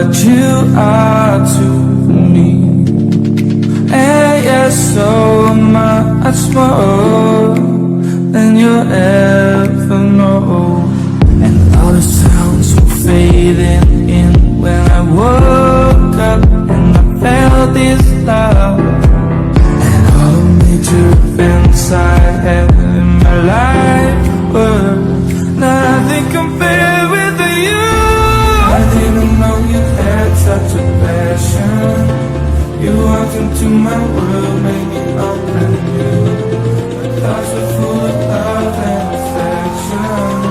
what you are to me. And you're so much more than you'll ever know. And all the sounds were fading in when I woke up and I felt this love. And all the major events I had in my life were nothing compared with you. I didn't know you had such a passion. You walked into my world, made me open new. My thoughts were full of love and affection.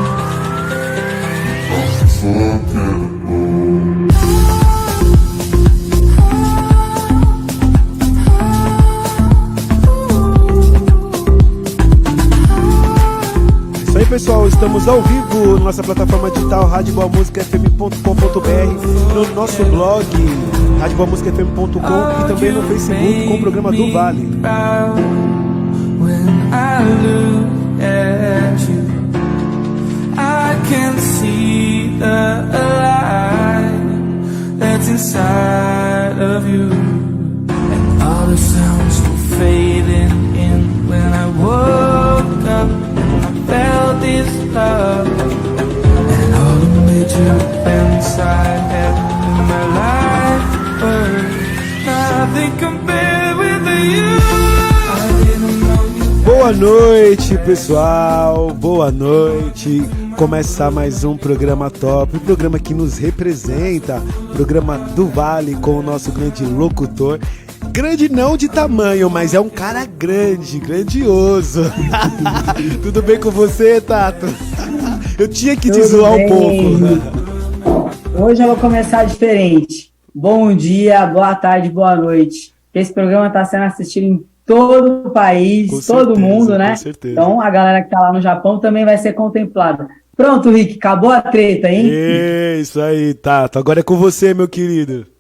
Isso aí, pessoal, estamos ao vivo na nossa plataforma digital radioboamusicafm.com.br, no nosso blog radioboamusicafm.com e também no Facebook com o programa do Vale. When I look at you, I can see the light that's inside of you. And all the sounds were fading in when I woke up and I felt this love. And all the major events I had in my life were nothing compared with you. I didn't know you. Boa noite, pessoal, boa noite. Começa mais um programa top, um programa que nos representa, programa do Vale com o nosso grande locutor. Grande não de tamanho, mas é um cara grande, grandioso. Tudo bem com você, Tato? Eu tinha que te zoar um pouco. Hoje eu vou começar diferente. Bom dia, boa tarde, boa noite. Esse programa está sendo assistido em todo o país, com todo certeza, mundo, né? Com certeza. Então a galera que tá lá no Japão também vai ser contemplada. Pronto, Rick, acabou a treta, hein? Isso aí, Tato. Agora é com você, meu querido.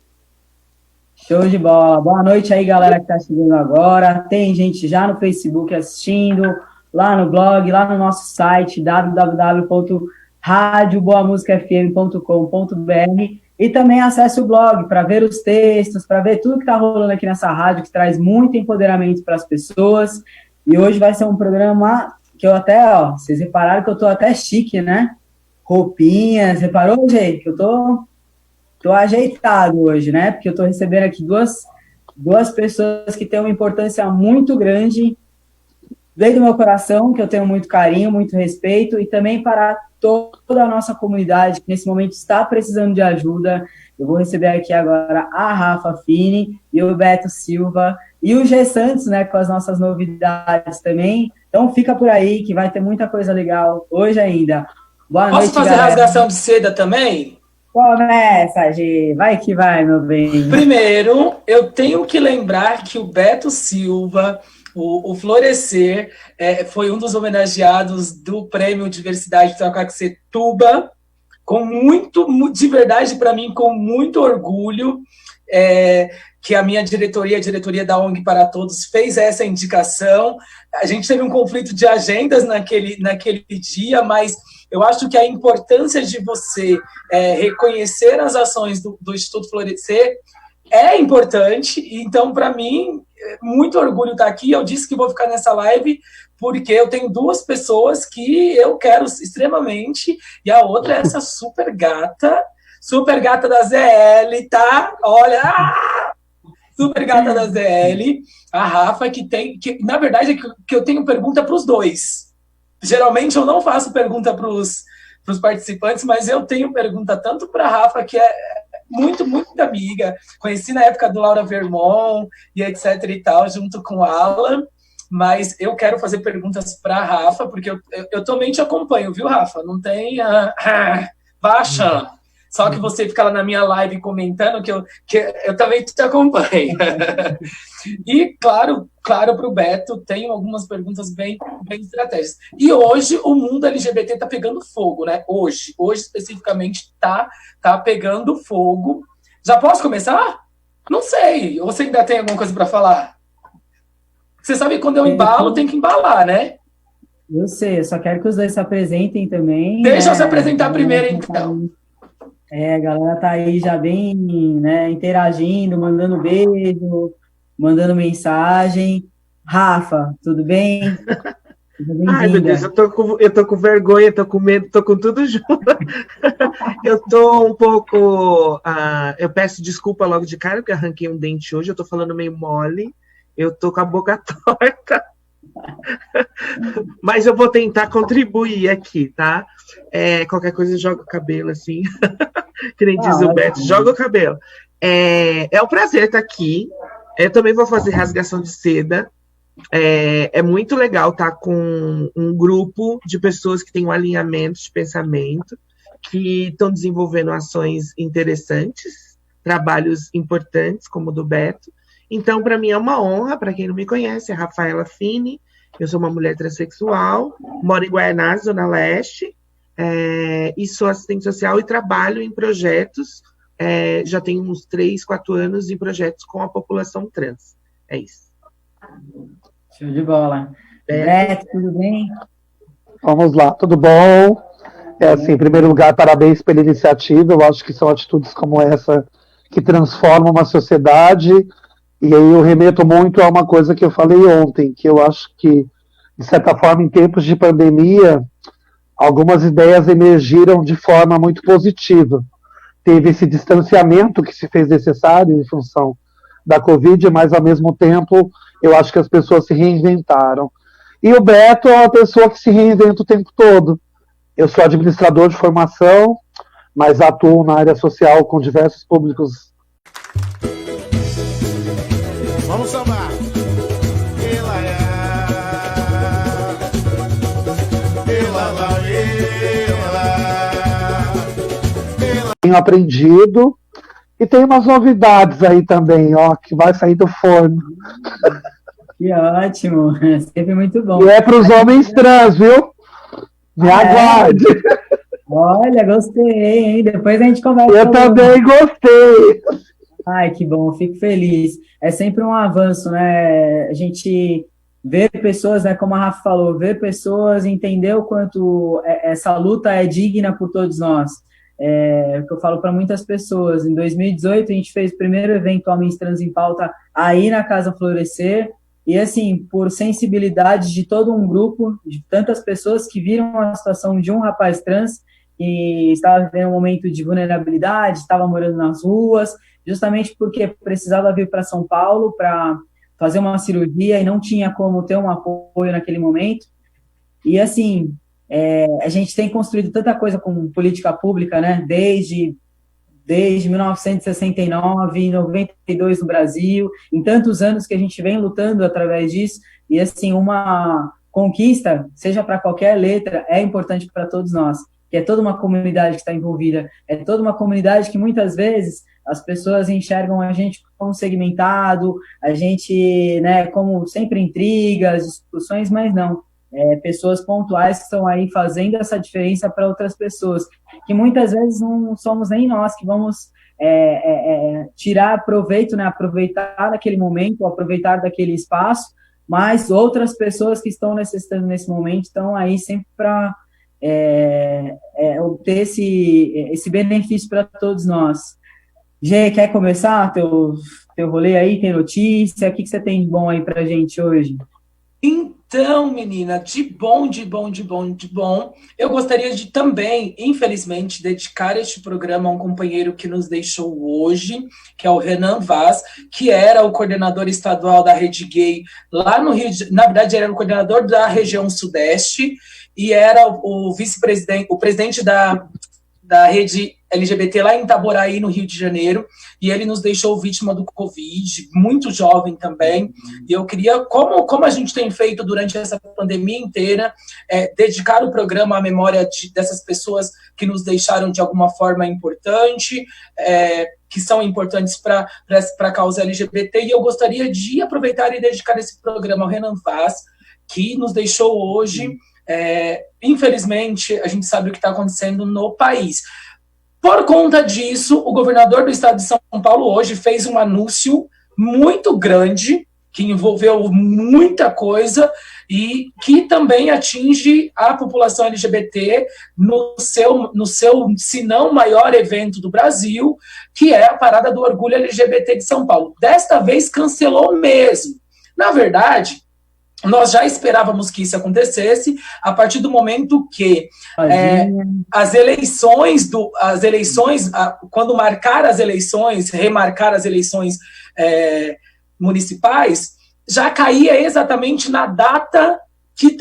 Show de bola. Boa noite aí, galera que tá chegando agora. Tem gente já no Facebook assistindo, lá no blog, lá no nosso site www.radioboamusicafm.com.br e também acesse o blog para ver os textos, para ver tudo que tá rolando aqui nessa rádio, que traz muito empoderamento para as pessoas. E hoje vai ser um programa que eu até, vocês repararam que eu tô até chique, né? Roupinhas, reparou, gente? Que eu tô ajeitado hoje, né? Porque eu tô recebendo aqui duas pessoas que têm uma importância muito grande, veio do meu coração, que eu tenho muito carinho, muito respeito, e também para toda a nossa comunidade que nesse momento está precisando de ajuda. Eu vou receber aqui agora a Rafa Fini e o Beto Silva e o G Santos, né, com as nossas novidades também. Então fica por aí que vai ter muita coisa legal hoje ainda. Boa noite, Posso fazer galera. Rasgação de seda também? Começa, G. Vai que vai, meu bem. Primeiro, eu tenho que lembrar que o Beto Silva, o Florescer, foi um dos homenageados do Prêmio Diversidade Tracaxetuba, com muito, de verdade, para mim, com muito orgulho, que a minha diretoria, a diretoria da ONG para Todos, fez essa indicação. A gente teve um conflito de agendas naquele dia, mas eu acho que a importância de você reconhecer as ações do Instituto Florescer é importante. Então, para mim, muito orgulho estar aqui. Eu disse que vou ficar nessa live porque eu tenho duas pessoas que eu quero extremamente, e a outra é essa super gata da ZL, tá? Olha, super gata da ZL, a Rafa, que na verdade, é que eu tenho pergunta para os dois. Geralmente eu não faço pergunta para os participantes, mas eu tenho pergunta tanto para a Rafa, que é muito, muito amiga. Conheci na época do Laura Vermont e etc e tal, junto com o Alan. Mas eu quero fazer perguntas para a Rafa, porque eu também te acompanho, viu, Rafa? Não tem... Baixa. Só que você fica lá na minha live comentando que eu também te acompanho. E, claro, para o Beto, tenho algumas perguntas bem estratégicas. E hoje o mundo LGBT está pegando fogo, né? Hoje especificamente tá pegando fogo. Já posso começar? Não sei. Ou você ainda tem alguma coisa para falar? Você sabe que quando eu embalo, tem que embalar, né? Eu sei, eu só quero que os dois se apresentem também. Deixa eu se apresentar primeiro, então. A galera tá aí já bem, né, interagindo, mandando beijo, mandando mensagem. Rafa, tudo bem? Seja Ai, meu Deus, bem-vinda. eu tô com vergonha, tô com medo, tô com tudo junto. Eu tô um pouco. Eu peço desculpa logo de cara, porque arranquei um dente hoje, eu tô falando meio mole, eu tô com a boca torta, mas eu vou tentar contribuir aqui, tá? Qualquer coisa, joga o cabelo assim, que nem diz o Beto, joga o cabelo. É um prazer estar aqui. Eu também vou fazer rasgação de seda. É muito legal estar com um grupo de pessoas que têm um alinhamento de pensamento, que estão desenvolvendo ações interessantes, trabalhos importantes, como o do Beto. Então, para mim é uma honra. Para quem não me conhece, é Rafaela Fini, eu sou uma mulher transexual, moro em Guaianazes, Zona Leste, e sou assistente social e trabalho em projetos, já tenho uns 3, 4 anos em projetos com a população trans. É isso. Show de bola. Beto, tudo bem? Vamos lá, tudo bom? Assim, em primeiro lugar, parabéns pela iniciativa. Eu acho que são atitudes como essa que transformam uma sociedade. E aí eu remeto muito a uma coisa que eu falei ontem, que eu acho que, de certa forma, em tempos de pandemia, algumas ideias emergiram de forma muito positiva. Teve esse distanciamento que se fez necessário em função da Covid, mas, ao mesmo tempo, eu acho que as pessoas se reinventaram. E o Beto é uma pessoa que se reinventa o tempo todo. Eu sou administrador de formação, mas atuo na área social com diversos públicos. Vamos sambar. Tenho aprendido e tem umas novidades aí também, ó, que vai sair do forno. Que ótimo, sempre muito bom. E é para os homens trans, viu? Me aguarde. Olha, gostei, hein? Depois a gente conversa. Eu também gostei. Ai, que bom, fico feliz. É sempre um avanço, né? A gente ver pessoas, né, como a Rafa falou, ver pessoas, entender o quanto essa luta é digna por todos nós. É o que eu falo para muitas pessoas. Em 2018, a gente fez o primeiro evento Homens Trans em Pauta aí na Casa Florescer, e assim, por sensibilidade de todo um grupo, de tantas pessoas que viram a situação de um rapaz trans que estava vivendo um momento de vulnerabilidade, estava morando nas ruas, justamente porque precisava vir para São Paulo para fazer uma cirurgia e não tinha como ter um apoio naquele momento. E assim, a gente tem construído tanta coisa com política pública, né? Desde 1969, em 92 no Brasil, em tantos anos que a gente vem lutando através disso, e assim, uma conquista, seja para qualquer letra, é importante para todos nós, que é toda uma comunidade que está envolvida, é toda uma comunidade que muitas vezes as pessoas enxergam a gente como segmentado, a gente, né, como sempre intrigas, discussões, mas não. Pessoas pontuais que estão aí fazendo essa diferença para outras pessoas, que muitas vezes não somos nem nós que vamos tirar proveito, né, aproveitar daquele momento, aproveitar daquele espaço, mas outras pessoas que estão necessitando nesse momento estão aí sempre para obter esse benefício para todos nós. Gê, quer começar teu rolê aí? Tem notícia? O que você tem de bom aí para a gente hoje? Então, menina, de bom, eu gostaria de também, infelizmente, dedicar este programa a um companheiro que nos deixou hoje, que é o Renan Vaz, que era o coordenador estadual da Rede Gay lá no Rio de... Na verdade, ele era o coordenador da região Sudeste e era o vice-presidente, o presidente da rede LGBT lá em Itaboraí, no Rio de Janeiro, e ele nos deixou vítima do Covid, muito jovem também, e eu queria, como a gente tem feito durante essa pandemia inteira, dedicar o programa à memória dessas pessoas que nos deixaram de alguma forma importante, que são importantes para a causa LGBT, e eu gostaria de aproveitar e dedicar esse programa ao Renan Vaz, que nos deixou hoje. Infelizmente, a gente sabe o que está acontecendo no país. Por conta disso, o governador do estado de São Paulo hoje fez um anúncio muito grande, que envolveu muita coisa e que também atinge a população LGBT no seu, se não maior evento do Brasil, que é a Parada do Orgulho LGBT de São Paulo. Desta vez cancelou mesmo. Na verdade, nós já esperávamos que isso acontecesse a partir do momento que as eleições, quando marcar as eleições, remarcar as eleições municipais, já caía exatamente na data que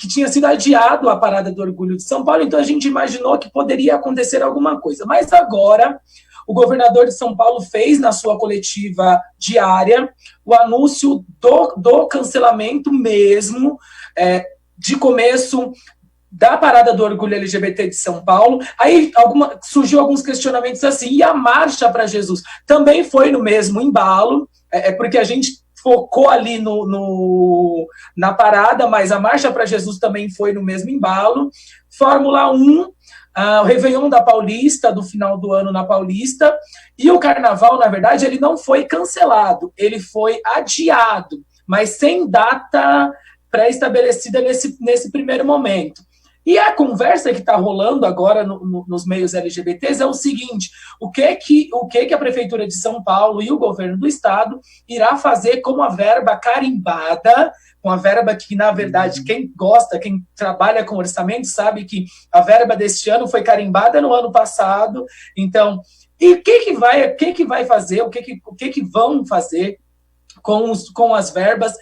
tinha sido adiado a Parada do Orgulho de São Paulo, então a gente imaginou que poderia acontecer alguma coisa. Mas agora, o governador de São Paulo fez na sua coletiva diária o anúncio do cancelamento mesmo, de começo da Parada do Orgulho LGBT de São Paulo. Aí surgiu alguns questionamentos assim, e a Marcha para Jesus também foi no mesmo embalo, porque a gente focou ali na parada, mas a Marcha para Jesus também foi no mesmo embalo. Fórmula 1, o Réveillon da Paulista, do final do ano na Paulista, e o Carnaval, na verdade, ele não foi cancelado, ele foi adiado, mas sem data pré-estabelecida nesse primeiro momento. E a conversa que está rolando agora nos meios LGBTs é o seguinte: o que a Prefeitura de São Paulo e o governo do Estado irá fazer com a verba carimbada, com a verba que, na verdade, quem gosta, quem trabalha com orçamento, sabe que a verba deste ano foi carimbada no ano passado. Então, e o que vai fazer, o que vão fazer com as verbas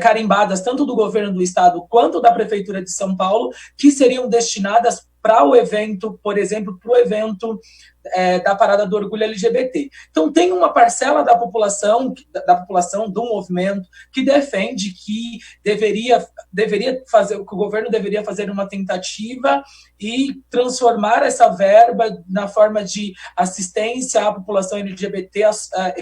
carimbadas, tanto do governo do Estado quanto da Prefeitura de São Paulo, que seriam destinadas para o evento, por exemplo, para o evento da Parada do Orgulho LGBT. Então, tem uma parcela da população do movimento, que defende que o governo deveria fazer uma tentativa e transformar essa verba na forma de assistência à população LGBT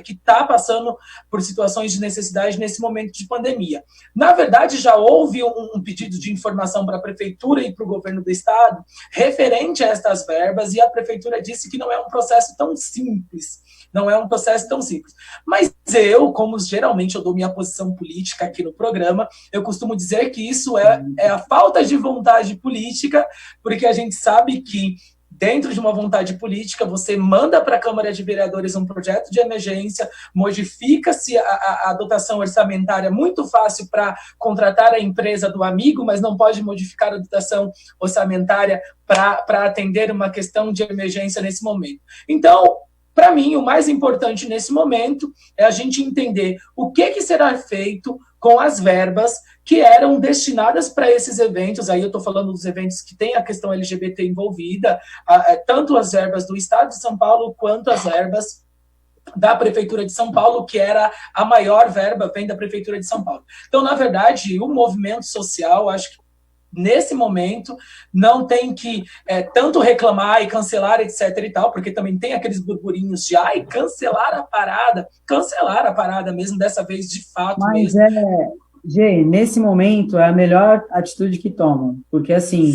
que está passando por situações de necessidade nesse momento de pandemia. Na verdade, já houve um pedido de informação para a Prefeitura e para o governo do Estado referente a estas verbas, e a Prefeitura disse que não é um processo tão simples. Não é um processo tão simples. Mas eu, como geralmente eu dou minha posição política aqui no programa, eu costumo dizer que isso é a falta de vontade política, porque a gente sabe que dentro de uma vontade política, você manda para a Câmara de Vereadores um projeto de emergência, modifica-se a dotação orçamentária muito fácil para contratar a empresa do amigo, mas não pode modificar a dotação orçamentária para atender uma questão de emergência nesse momento. Então, para mim, o mais importante nesse momento é a gente entender o que será feito com as verbas que eram destinadas para esses eventos. Aí eu estou falando dos eventos que têm a questão LGBT envolvida, tanto as verbas do Estado de São Paulo quanto as verbas da Prefeitura de São Paulo, que era a maior verba, vem da Prefeitura de São Paulo. Então, na verdade, o movimento social, acho que nesse momento, não tem que tanto reclamar e cancelar, etc e tal, porque também tem aqueles burburinhos de cancelar a parada mesmo, dessa vez de fato. Mas Gê, nesse momento é a melhor atitude que tomam, porque assim,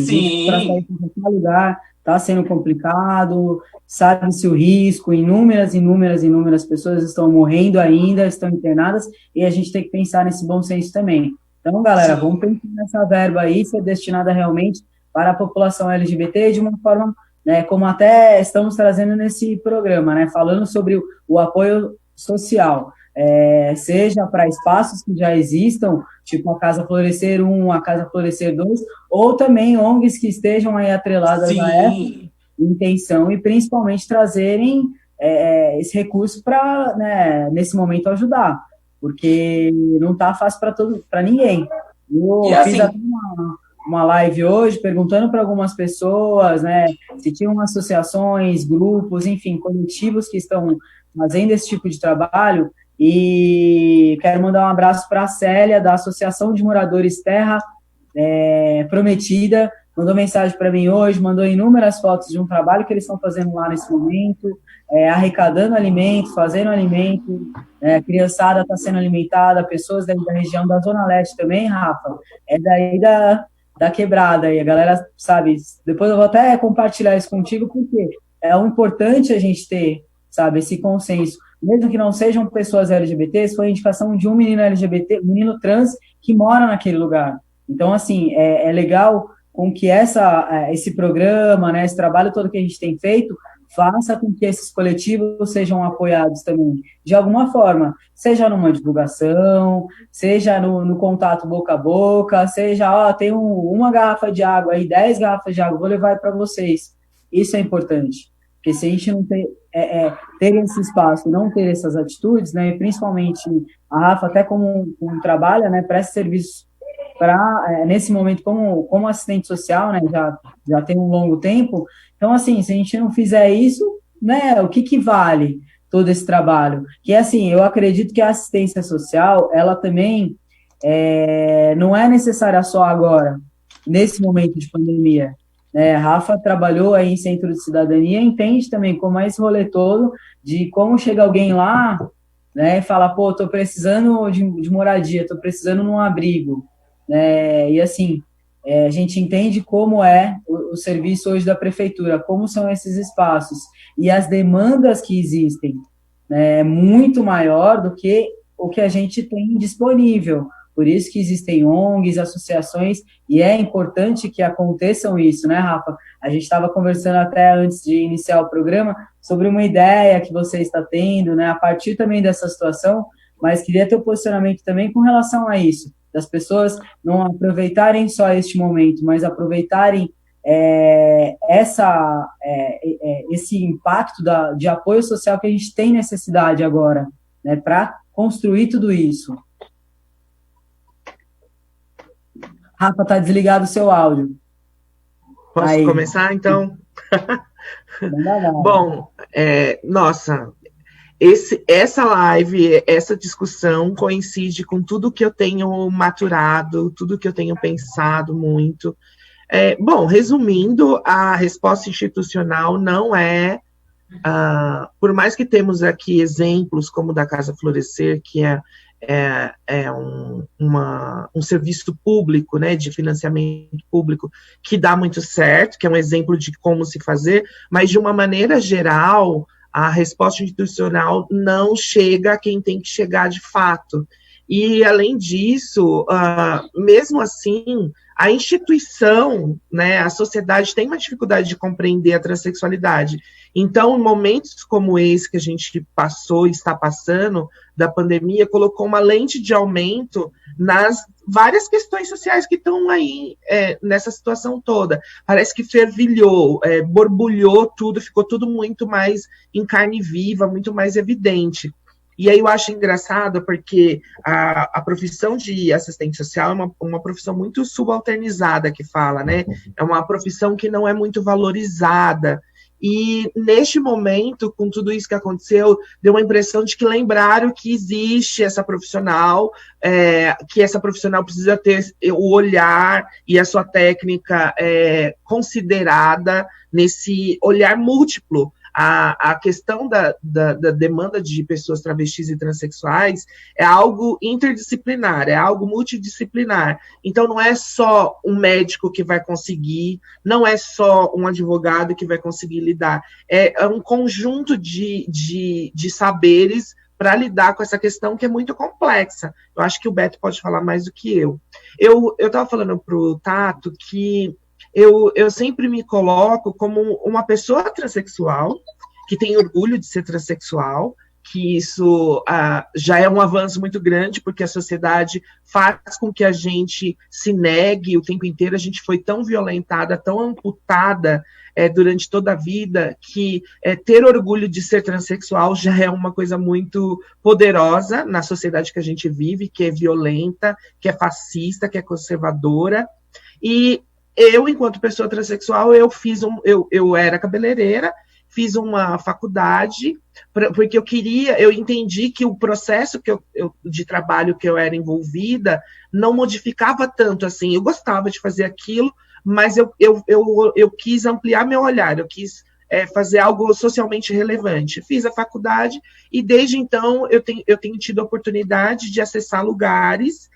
para sair de qualquer lugar está sendo complicado, sabe-se o risco, inúmeras pessoas estão morrendo ainda, estão internadas, e a gente tem que pensar nesse bom senso também. Então, galera, vamos pensar nessa verba aí, ser destinada realmente para a população LGBT de uma forma, né, como até estamos trazendo nesse programa, né, falando sobre o apoio social, seja para espaços que já existam, tipo a Casa Florescer 1, a Casa Florescer 2, ou também ONGs que estejam aí atreladas a essa intenção e principalmente trazerem esse recurso para, né, nesse momento, ajudar. Porque não está fácil para ninguém. Eu fiz até uma live hoje perguntando para algumas pessoas, né, se tinham associações, grupos, enfim, coletivos que estão fazendo esse tipo de trabalho, e quero mandar um abraço para a Célia, da Associação de Moradores Terra Prometida, mandou mensagem para mim hoje, mandou inúmeras fotos de um trabalho que eles estão fazendo lá nesse momento, arrecadando alimento, fazendo alimento, criançada está sendo alimentada, pessoas da região da Zona Leste também, Rafa, daí da quebrada, e a galera, sabe, depois eu vou até compartilhar isso contigo, porque é importante a gente ter, sabe, esse consenso, mesmo que não sejam pessoas LGBTs, foi a indicação de um menino LGBT, um menino trans, que mora naquele lugar. Então, assim, é legal com que esse programa, né, esse trabalho todo que a gente tem feito, faça com que esses coletivos sejam apoiados também, de alguma forma, seja numa divulgação, seja no contato boca a boca, seja, tem uma garrafa de água aí, 10 garrafas de água, vou levar para vocês. Isso é importante, porque se a gente não ter esse espaço, não ter essas atitudes, né, principalmente a Rafa, até como trabalha, né, presta serviço nesse momento como assistente social, né, já tem um longo tempo. Então, assim, se a gente não fizer isso, né, o que vale todo esse trabalho? Que, assim, eu acredito que a assistência social, ela também não é necessária só agora, nesse momento de pandemia. A Rafa trabalhou aí em centro de cidadania, entende também como é esse rolê todo, de como chega alguém lá, né, e fala, pô, tô precisando de moradia, tô precisando de um abrigo, né, e assim, a gente entende como é o serviço hoje da prefeitura, como são esses espaços, e as demandas que existem, né, é muito maior do que o que a gente tem disponível. Por isso que existem ONGs, associações, e é importante que aconteçam isso, né, Rafa? A gente estava conversando até antes de iniciar o programa sobre uma ideia que você está tendo, né, a partir também dessa situação, mas queria ter o posicionamento também com relação a isso, das pessoas não aproveitarem só este momento, mas aproveitarem esse impacto de apoio social que a gente tem necessidade agora, né, para construir tudo isso. Rafa, tá desligado o seu áudio. Posso Aí. Começar, então? Não. Bom, nossa, essa live, essa discussão coincide com tudo que eu tenho maturado, tudo que eu tenho pensado muito. Bom, resumindo, a resposta institucional não por mais que temos aqui exemplos como o da Casa Florescer, que um serviço público, né, de financiamento público, que dá muito certo, que é um exemplo de como se fazer, mas de uma maneira geral, a resposta institucional não chega a quem tem que chegar de fato. E, além disso, mesmo assim, a instituição, né, a sociedade tem uma dificuldade de compreender a transexualidade. Então, em momentos como esse que a gente passou e está passando, da pandemia, colocou uma lente de aumento nas várias questões sociais que estão aí nessa situação toda. Parece que fervilhou, borbulhou tudo, ficou tudo muito mais em carne viva, muito mais evidente. E aí eu acho engraçado porque a profissão de assistente social é uma profissão muito subalternizada, que fala, né? É uma profissão que não é muito valorizada. E neste momento, com tudo isso que aconteceu, deu uma impressão de que lembraram que existe essa profissional, que essa profissional precisa ter o olhar e a sua técnica considerada nesse olhar múltiplo. A questão da demanda de pessoas travestis e transexuais é algo interdisciplinar, é algo multidisciplinar. Então, não é só um médico que vai conseguir, não é só um advogado que vai conseguir lidar, é um conjunto de saberes para lidar com essa questão que é muito complexa. Eu acho que o Beto pode falar mais do que eu. Eu estava falando para o Tato que eu sempre me coloco como uma pessoa transexual, que tem orgulho de ser transexual, que isso já é um avanço muito grande, porque a sociedade faz com que a gente se negue o tempo inteiro. A gente foi tão violentada, tão amputada durante toda a vida, que ter orgulho de ser transexual já é uma coisa muito poderosa na sociedade que a gente vive, que é violenta, que é fascista, que é conservadora. E eu, enquanto pessoa transexual, eu era cabeleireira, fiz uma faculdade, porque eu entendi que o processo de trabalho que eu era envolvida não modificava tanto assim. Eu gostava de fazer aquilo, mas eu quis ampliar meu olhar, eu quis fazer algo socialmente relevante. Fiz a faculdade e, desde então, eu tenho tido a oportunidade de acessar lugares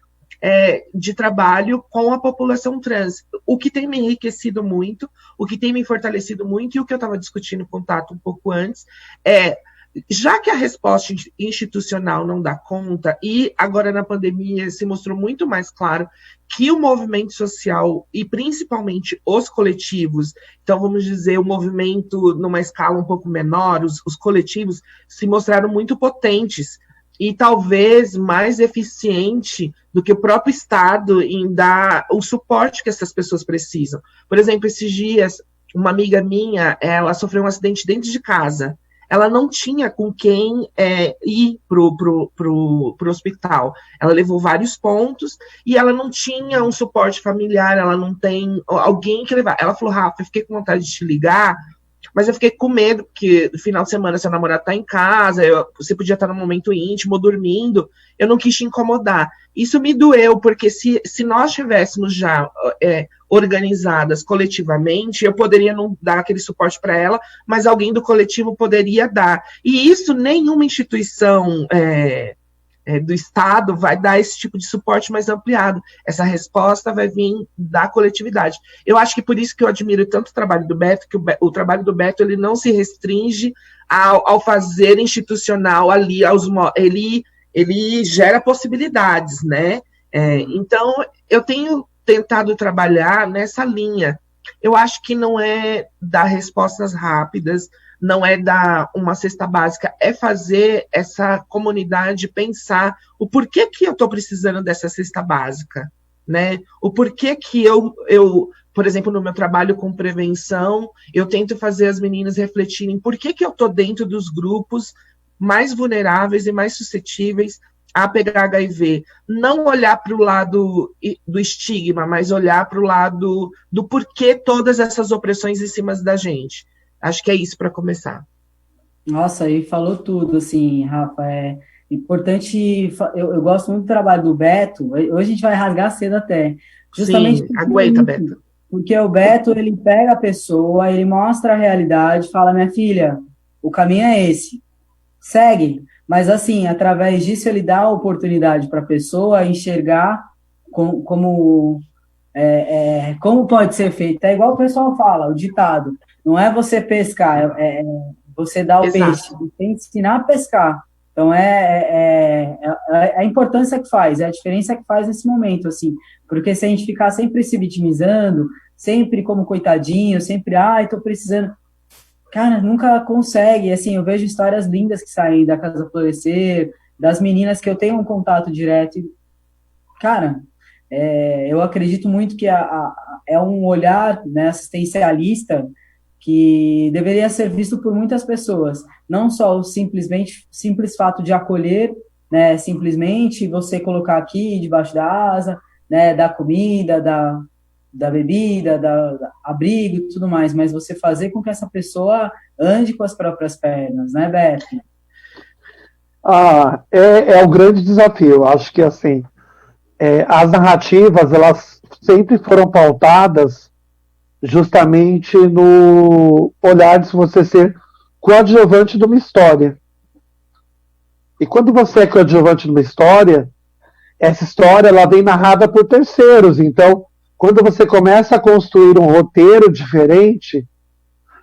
de trabalho com a população trans, o que tem me enriquecido muito, o que tem me fortalecido muito, e o que eu estava discutindo com o Tato um pouco antes, já que a resposta institucional não dá conta, e agora na pandemia se mostrou muito mais claro que o movimento social, e principalmente os coletivos, então vamos dizer, o movimento numa escala um pouco menor, os coletivos se mostraram muito potentes, e talvez mais eficiente do que o próprio Estado em dar o suporte que essas pessoas precisam. Por exemplo, esses dias, uma amiga minha, ela sofreu um acidente dentro de casa. Ela não tinha com quem ir pro hospital. Ela levou vários pontos e ela não tinha um suporte familiar, ela não tem alguém que levar. Ela falou, Rafa, eu fiquei com vontade de te ligar, mas eu fiquei com medo, porque no final de semana seu namorado está em casa, você podia estar num momento íntimo, dormindo, eu não quis te incomodar. Isso me doeu, porque se nós tivéssemos já organizadas coletivamente, eu poderia não dar aquele suporte para ela, mas alguém do coletivo poderia dar. E isso nenhuma instituição do Estado vai dar esse tipo de suporte mais ampliado. Essa resposta vai vir da coletividade. Eu acho que por isso que eu admiro tanto o trabalho do Beto, que o trabalho do Beto ele não se restringe ao fazer institucional ali, ele gera possibilidades, né? Então, eu tenho tentado trabalhar nessa linha. Eu acho que não é dar respostas rápidas, não é dar uma cesta básica, é fazer essa comunidade pensar o porquê que eu estou precisando dessa cesta básica, né? O porquê que eu, por exemplo, no meu trabalho com prevenção, eu tento fazer as meninas refletirem por que eu estou dentro dos grupos mais vulneráveis e mais suscetíveis a pegar HIV. Não olhar para o lado do estigma, mas olhar para o lado do porquê todas essas opressões em cima da gente. Acho que é isso para começar. Nossa, aí falou tudo, assim, Rafa, é importante, eu gosto muito do trabalho do Beto, hoje a gente vai rasgar cedo até, justamente Sim, aguenta, Beto. Porque o Beto, ele pega a pessoa, ele mostra a realidade, fala, minha filha, o caminho é esse, segue, mas assim, através disso ele dá a oportunidade para a pessoa enxergar como pode ser feito, é igual o pessoal fala, o ditado, não é você pescar, você dá o Exato. peixe, você tem que ensinar a pescar. Então, a importância que faz, é a diferença que faz nesse momento, assim, porque se a gente ficar sempre se vitimizando, sempre como coitadinho, sempre, tô precisando, cara, nunca consegue, assim, eu vejo histórias lindas que saem da Casa Florescer, das meninas que eu tenho um contato direto, e, cara, eu acredito muito que é um olhar, né, assistencialista, que deveria ser visto por muitas pessoas, não só o simples fato de acolher, né, simplesmente você colocar aqui debaixo da asa, né, da comida, da bebida, da abrigo e tudo mais, mas você fazer com que essa pessoa ande com as próprias pernas, né, Beto? É o grande desafio. Acho que assim, as narrativas elas sempre foram pautadas justamente no olhar de você ser coadjuvante de uma história. E quando você é coadjuvante de uma história, essa história ela vem narrada por terceiros. Então, quando você começa a construir um roteiro diferente,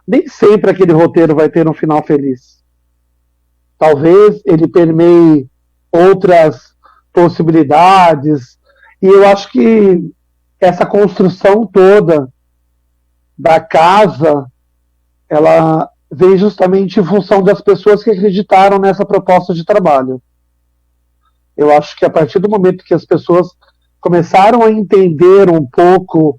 nem sempre aquele roteiro vai ter um final feliz. Talvez ele permeie outras possibilidades. E eu acho que essa construção toda da casa, ela vem justamente em função das pessoas que acreditaram nessa proposta de trabalho. Eu acho que a partir do momento que as pessoas começaram a entender um pouco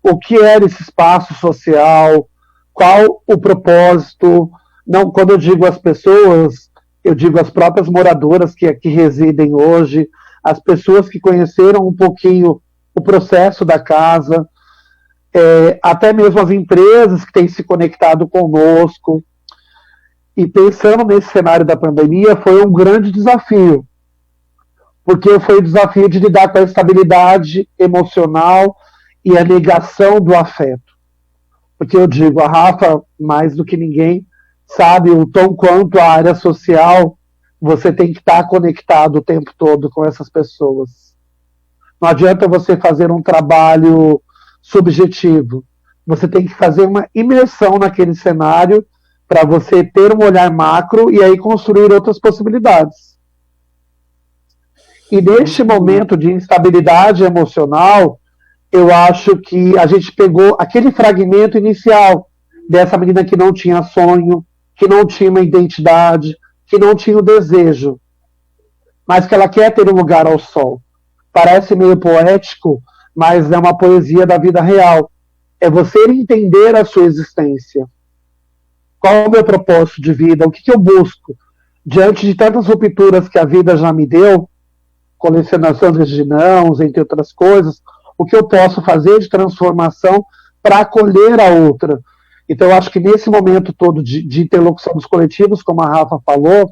o que era esse espaço social, qual o propósito, não, quando eu digo as pessoas, eu digo as próprias moradoras que aqui residem hoje, as pessoas que conheceram um pouquinho o processo da casa, até mesmo as empresas que têm se conectado conosco. E pensando nesse cenário da pandemia, foi um grande desafio, porque foi o desafio de lidar com a estabilidade emocional e a negação do afeto. Porque eu digo, a Rafa, mais do que ninguém, sabe o tão quanto a área social, você tem que estar conectado o tempo todo com essas pessoas. Não adianta você fazer um trabalho subjetivo. Você tem que fazer uma imersão naquele cenário para você ter um olhar macro e aí construir outras possibilidades. E neste momento de instabilidade emocional, eu acho que a gente pegou aquele fragmento inicial dessa menina que não tinha sonho, que não tinha uma identidade, que não tinha o desejo, mas que ela quer ter um lugar ao sol. Parece meio poético, mas é uma poesia da vida real. É você entender a sua existência. Qual é o meu propósito de vida? O que eu busco? Diante de tantas rupturas que a vida já me deu, colecionações de nãos, entre outras coisas, o que eu posso fazer de transformação para acolher a outra? Então, eu acho que nesse momento todo de interlocução dos coletivos, como a Rafa falou,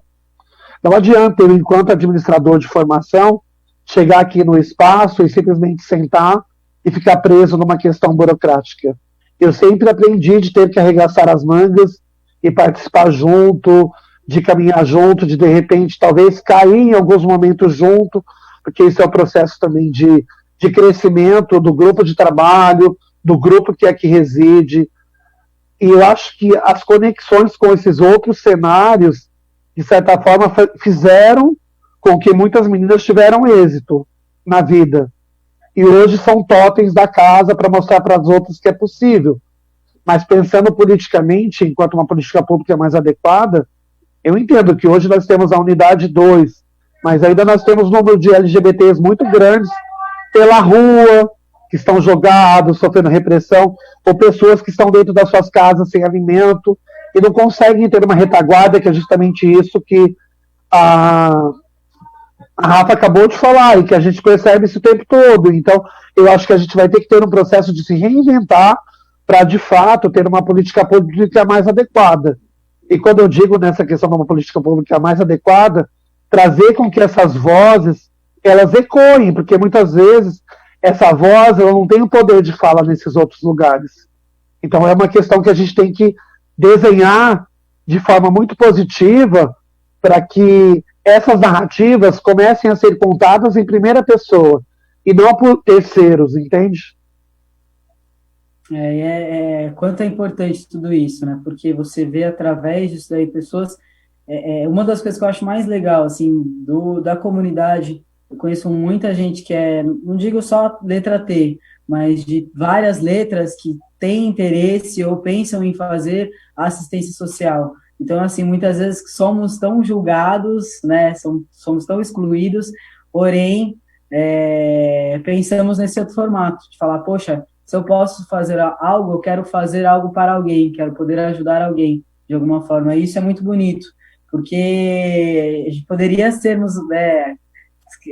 não adianta eu, enquanto administrador de formação, chegar aqui no espaço e simplesmente sentar e ficar preso numa questão burocrática. Eu sempre aprendi de ter que arregaçar as mangas e participar junto, de caminhar junto, de repente, talvez cair em alguns momentos junto, porque isso é o processo também de crescimento do grupo de trabalho, do grupo que aqui reside. E eu acho que as conexões com esses outros cenários, de certa forma, fizeram com que muitas meninas tiveram êxito na vida. E hoje são totens da casa para mostrar para as outras que é possível. Mas pensando politicamente, enquanto uma política pública mais adequada, eu entendo que hoje nós temos a unidade 2, mas ainda nós temos um número de LGBTs muito grandes pela rua, que estão jogados, sofrendo repressão, ou pessoas que estão dentro das suas casas sem alimento e não conseguem ter uma retaguarda, que é justamente isso que a Rafa acabou de falar e que a gente percebe isso o tempo todo. Então, eu acho que a gente vai ter que ter um processo de se reinventar para, de fato, ter uma política pública mais adequada. E quando eu digo nessa questão de uma política pública mais adequada, trazer com que essas vozes, elas ecoem, porque muitas vezes essa voz ela não tem o poder de fala nesses outros lugares. Então é uma questão que a gente tem que desenhar de forma muito positiva para que essas narrativas comecem a ser contadas em primeira pessoa e não por terceiros, entende? Quanto é importante tudo isso, né? Porque você vê através disso daí pessoas. Uma das coisas que eu acho mais legal, assim, da comunidade. Eu conheço muita gente que não digo só letra T, mas de várias letras que têm interesse ou pensam em fazer assistência social. Então, assim, muitas vezes somos tão julgados, né? Somos tão excluídos, porém, pensamos nesse outro formato, de falar, poxa, se eu posso fazer algo, eu quero fazer algo para alguém, quero poder ajudar alguém de alguma forma. E isso é muito bonito, porque a gente poderia sermos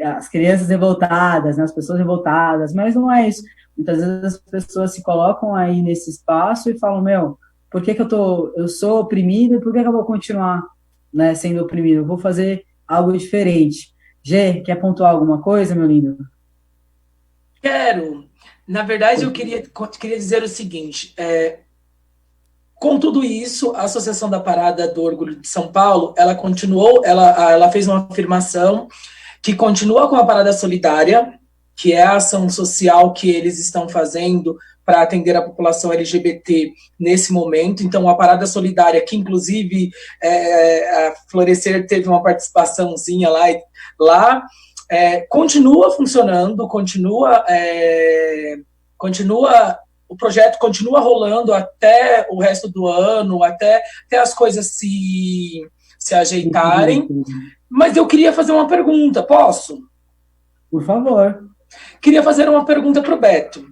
as crianças revoltadas, né, as pessoas revoltadas, mas não é isso. Muitas vezes as pessoas se colocam aí nesse espaço e falam, por que eu sou oprimido e por que eu vou continuar, né, sendo oprimido? Eu vou fazer algo diferente. Gê, quer pontuar alguma coisa, meu lindo? Quero. Na verdade, eu queria dizer o seguinte, com tudo isso, a Associação da Parada do Orgulho de São Paulo, ela continuou, ela fez uma afirmação que continua com a Parada Solidária, que é a ação social que eles estão fazendo para atender a população LGBT nesse momento. Então, a Parada Solidária, que inclusive a Florescer teve uma participaçãozinha lá continua funcionando, o projeto continua rolando até o resto do ano, até as coisas se ajeitarem. Mas eu queria fazer uma pergunta, posso? Por favor. Queria fazer uma pergunta para o Beto.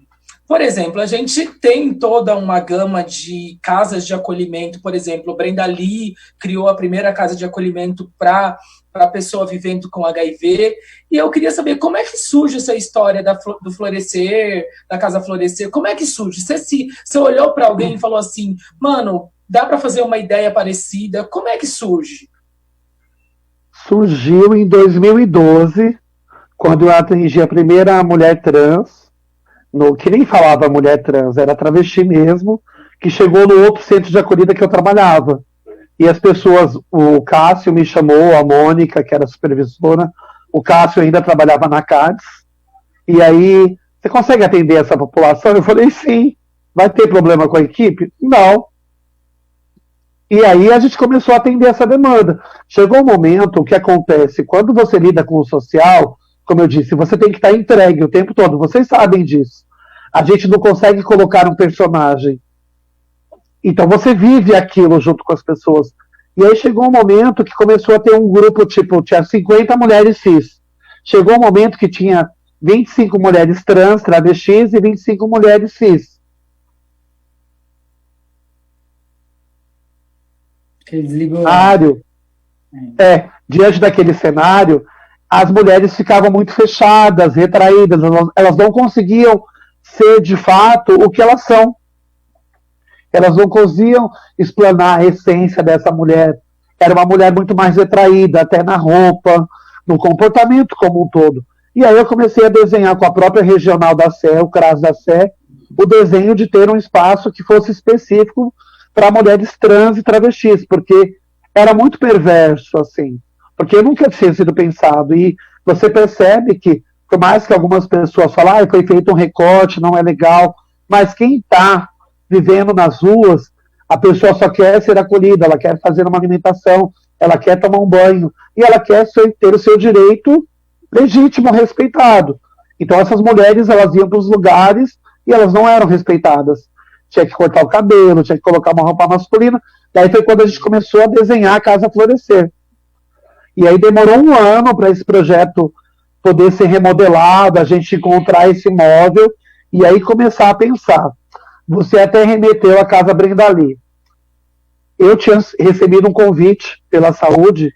Por exemplo, a gente tem toda uma gama de casas de acolhimento. Por exemplo, Brenda Lee criou a primeira casa de acolhimento para a pessoa vivendo com HIV. E eu queria saber como é que surge essa história do Florescer, da Casa Florescer. Como é que surge? Você olhou para alguém e falou assim, mano, dá para fazer uma ideia parecida? Como é que surge? Surgiu em 2012, quando eu atingi a primeira mulher trans, que nem falava mulher trans, era travesti mesmo, que chegou no outro centro de acolhida que eu trabalhava. E as pessoas, o Cássio me chamou, a Mônica, que era supervisora, o Cássio ainda trabalhava na CADES, e aí, você consegue atender essa população? Eu falei, sim. Vai ter problema com a equipe? Não. E aí a gente começou a atender essa demanda. Chegou um momento, o que acontece, quando você lida com o social, como eu disse, você tem que estar entregue o tempo todo, vocês sabem disso. A gente não consegue colocar um personagem. Então você vive aquilo junto com as pessoas. E aí chegou um momento que começou a ter um grupo, tipo, tinha 50 mulheres cis. Chegou um momento que tinha 25 mulheres trans, travestis e 25 mulheres cis. Que desligou. Cenário, diante daquele cenário, as mulheres ficavam muito fechadas, retraídas, elas não conseguiam ser de fato o que elas são. Elas não conseguiam explanar a essência dessa mulher. Era uma mulher muito mais retraída, até na roupa, no comportamento como um todo. E aí eu comecei a desenhar com a própria regional da Sé, o CRAS da Sé, o desenho de ter um espaço que fosse específico para mulheres trans e travestis, porque era muito perverso, assim, porque nunca tinha sido pensado. E você percebe que, por mais que algumas pessoas falem, foi feito um recorte, não é legal, mas quem está vivendo nas ruas, a pessoa só quer ser acolhida, ela quer fazer uma alimentação, ela quer tomar um banho, e ela quer ter o seu direito legítimo, respeitado. Então essas mulheres, elas iam para os lugares e elas não eram respeitadas. Tinha que cortar o cabelo, tinha que colocar uma roupa masculina. Daí foi quando a gente começou a desenhar a Casa Florescer. E aí demorou um ano para esse projeto poder ser remodelado, a gente encontrar esse móvel, e aí começar a pensar. Você até remeteu a Casa Brendali. Eu tinha recebido um convite pela saúde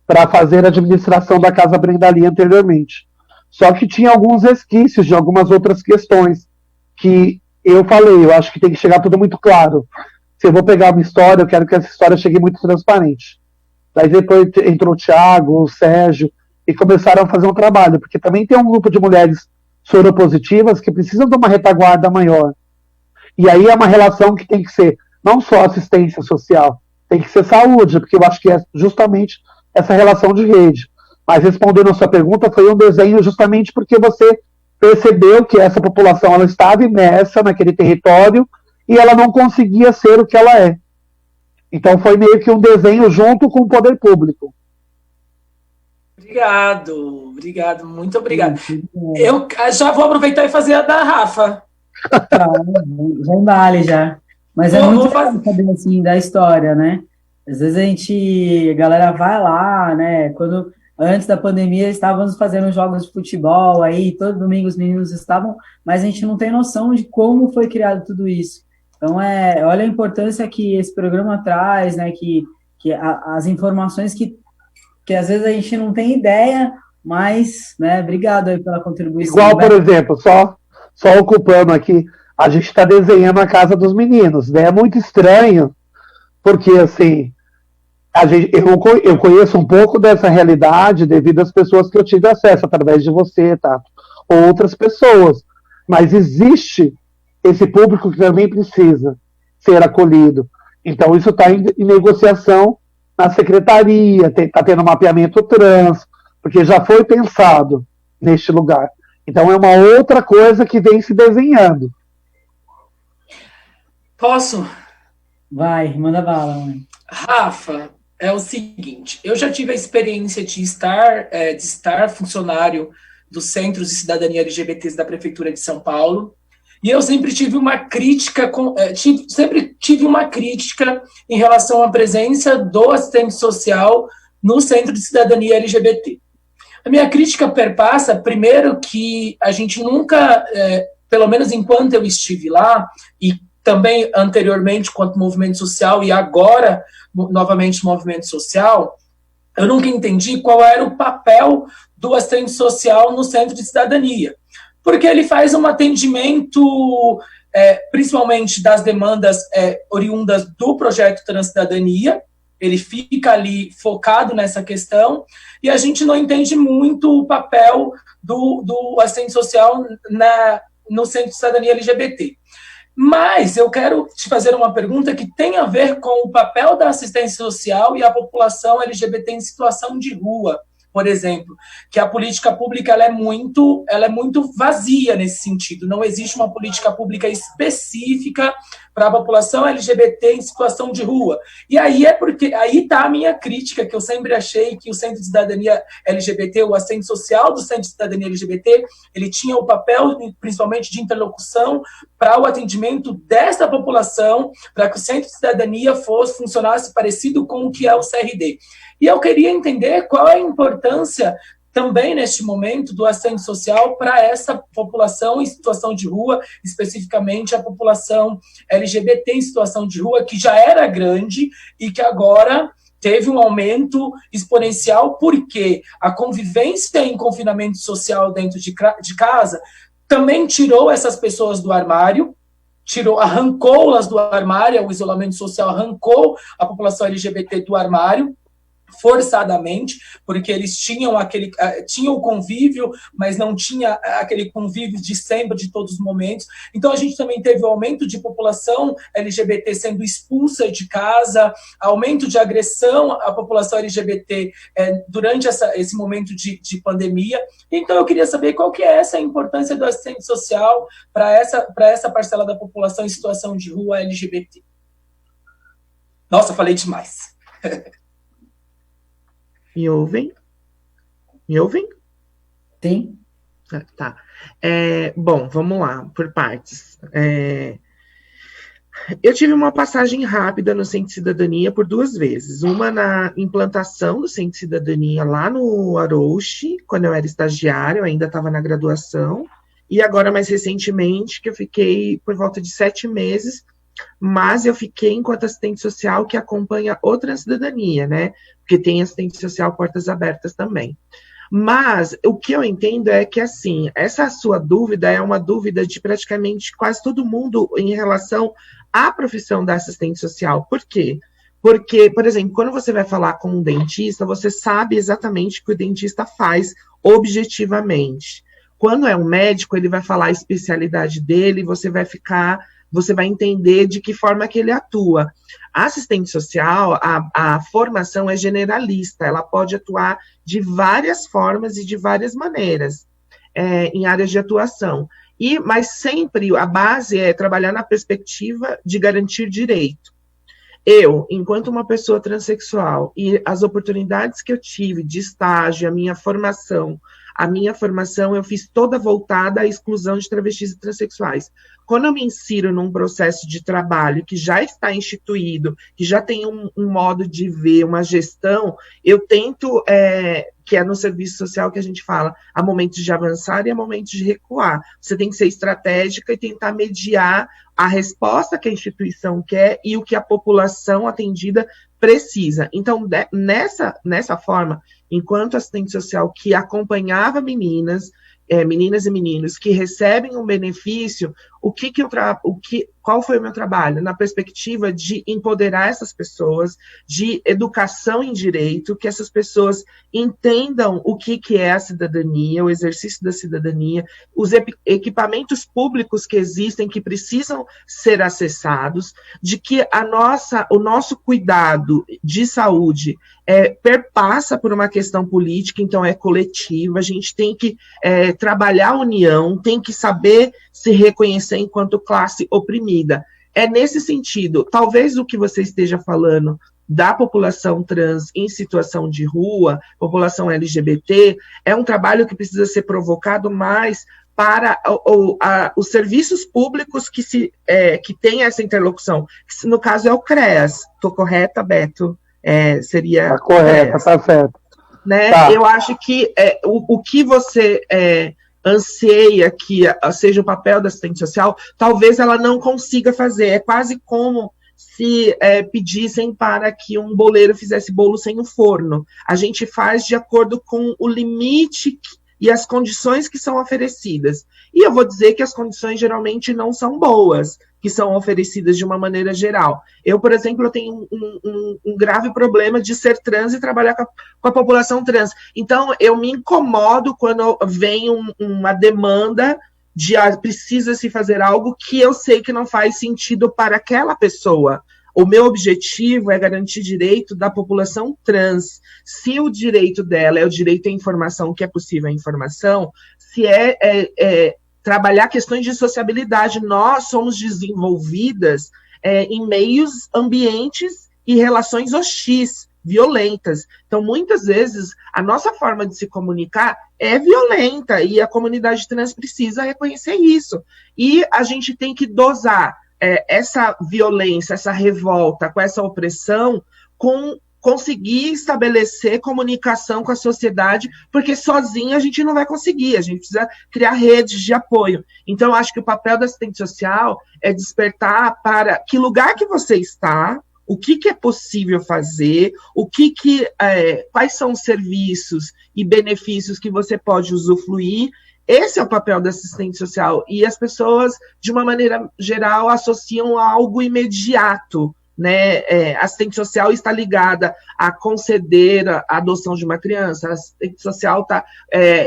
para fazer a administração da Casa Brendali anteriormente. Só que tinha alguns resquícios de algumas outras questões que eu falei, eu acho que tem que chegar tudo muito claro. Se eu vou pegar uma história, eu quero que essa história chegue muito transparente. Daí depois entrou o Thiago, o Sérgio, e começaram a fazer um trabalho, porque também tem um grupo de mulheres soropositivas que precisam de uma retaguarda maior. E aí é uma relação que tem que ser não só assistência social, tem que ser saúde, porque eu acho que é justamente essa relação de rede. Mas respondendo a sua pergunta, foi um desenho justamente porque você percebeu que essa população ela estava imersa naquele território e ela não conseguia ser o que ela é. Então foi meio que um desenho junto com o poder público. Obrigado, muito obrigado. Eu já vou aproveitar e fazer a da Rafa. Tá, já embale já. Mas é muito legal saber assim da história, né? Às vezes a galera vai lá, né? Antes da pandemia estávamos fazendo jogos de futebol aí, todo domingo os meninos estavam, mas a gente não tem noção de como foi criado tudo isso. Então olha a importância que esse programa traz, né? Que as informações que às vezes a gente não tem ideia, mas, né? Obrigado aí pela contribuição. Igual, por exemplo, só ocupando aqui, a gente está desenhando a casa dos meninos, né? É muito estranho, porque assim, eu conheço um pouco dessa realidade devido às pessoas que eu tive acesso através de você, tá? Ou outras pessoas. Mas existe esse público que também precisa ser acolhido. Então isso está em negociação na secretaria, está tendo mapeamento trans, porque já foi pensado neste lugar. Então é uma outra coisa que vem se desenhando. Posso? Vai, manda bala, mãe. Rafa, é o seguinte, eu já tive a experiência de estar funcionário dos Centros de Cidadania LGBTs da Prefeitura de São Paulo, e eu sempre tive uma crítica, em relação à presença do assistente social no Centro de Cidadania LGBT. A minha crítica perpassa, primeiro, que a gente nunca, pelo menos enquanto eu estive lá, e também anteriormente quanto movimento social, e agora novamente movimento social, eu nunca entendi qual era o papel do assistente social no Centro de Cidadania. Porque ele faz um atendimento, principalmente das demandas oriundas do projeto Transcidadania, ele fica ali focado nessa questão, e a gente não entende muito o papel do assistente social no Centro de Cidadania LGBT. Mas eu quero te fazer uma pergunta que tem a ver com o papel da assistência social e a população LGBT em situação de rua, por exemplo, que a política pública ela é muito vazia nesse sentido. Não existe uma política pública específica para a população LGBT em situação de rua. E aí aí está a minha crítica, que eu sempre achei que o Centro de Cidadania LGBT, o assento social do Centro de Cidadania LGBT, ele tinha o papel, principalmente, de interlocução para o atendimento dessa população, para que o Centro de Cidadania funcionasse parecido com o que é o CRD. E eu queria entender qual é a importância também, neste momento, do assento social para essa população em situação de rua, especificamente a população LGBT em situação de rua, que já era grande e que agora teve um aumento exponencial, porque a convivência em confinamento social dentro de casa também tirou essas pessoas do armário, arrancou-las do armário, o isolamento social arrancou a população LGBT do armário, forçadamente, porque eles tinham o convívio, mas não tinha aquele convívio de sempre, de todos os momentos. Então a gente também teve o aumento de população LGBT sendo expulsa de casa, aumento de agressão à população LGBT durante esse momento de pandemia. Então eu queria saber qual que é essa importância do assistente social para essa parcela da população em situação de rua LGBT. Nossa, falei demais. Me ouvem? Me ouvem? Sim. Tá. Bom, vamos lá, por partes. Eu tive uma passagem rápida no Centro de Cidadania por 2 vezes. Uma na implantação do Centro de Cidadania lá no Arouche, quando eu era estagiária, eu ainda estava na graduação. E agora, mais recentemente, que eu fiquei por volta de 7 meses, mas eu fiquei enquanto assistente social que acompanha outra cidadania, né? Porque tem assistente social portas abertas também. Mas o que eu entendo é que, assim, essa sua dúvida é uma dúvida de praticamente quase todo mundo em relação à profissão da assistente social. Por quê? Porque, por exemplo, quando você vai falar com um dentista, você sabe exatamente o que o dentista faz objetivamente. Quando é um médico, ele vai falar a especialidade dele, você vai entender de que forma que ele atua. A assistente social, a formação é generalista, ela pode atuar de várias formas e de várias maneiras em áreas de atuação. Mas sempre a base é trabalhar na perspectiva de garantir direito. Eu, enquanto uma pessoa transexual, e as oportunidades que eu tive de estágio, a minha formação eu fiz toda voltada à exclusão de travestis e transexuais. Quando eu me insiro num processo de trabalho que já está instituído, que já tem um modo de ver, uma gestão, eu tento, que é no serviço social que a gente fala, há momentos de avançar e há momentos de recuar. Você tem que ser estratégica e tentar mediar a resposta que a instituição quer e o que a população atendida precisa. Então, nessa forma, enquanto assistente social que acompanhava meninas e meninos que recebem um benefício, qual foi o meu trabalho? Na perspectiva de empoderar essas pessoas, de educação em direito, que essas pessoas entendam o que é a cidadania, o exercício da cidadania, os equipamentos públicos que existem, que precisam ser acessados, de que o nosso cuidado de saúde perpassa por uma questão política, então é coletiva, a gente tem que trabalhar a união, tem que saber se reconhecer enquanto classe oprimida. É nesse sentido, talvez o que você esteja falando da população trans em situação de rua, população LGBT, é um trabalho que precisa ser provocado mais para os serviços públicos que têm essa interlocução. No caso é o CREAS. Estou correta, Beto? Seria tá correta, tá certo. Né? Tá. Eu acho que o que você anseia que seja o papel da assistente social, talvez ela não consiga fazer. É quase como se pedissem para que um boleiro fizesse bolo sem o forno. A gente faz de acordo com o limite e as condições que são oferecidas. E eu vou dizer que as condições geralmente não são boas, que são oferecidas de uma maneira geral. Eu, por exemplo, eu tenho um grave problema de ser trans e trabalhar com a população trans. Então, eu me incomodo quando vem uma demanda de precisa-se fazer algo que eu sei que não faz sentido para aquela pessoa. O meu objetivo é garantir direito da população trans. Se o direito dela é o direito à informação, que é possível a informação, se trabalhar questões de sociabilidade. Nós somos desenvolvidas em meios, ambientes e relações hostis, violentas. Então, muitas vezes, a nossa forma de se comunicar é violenta e a comunidade trans precisa reconhecer isso. E a gente tem que dosar essa violência, essa revolta, com essa opressão, com conseguir estabelecer comunicação com a sociedade, porque sozinha a gente não vai conseguir, a gente precisa criar redes de apoio. Então, acho que o papel da assistente social é despertar para que lugar que você está, o que é possível fazer, quais são os serviços e benefícios que você pode usufruir. Esse é o papel da assistente social, e as pessoas, de uma maneira geral, associam a algo imediato, né? A assistente social está ligada a conceder a adoção de uma criança, a assistente social está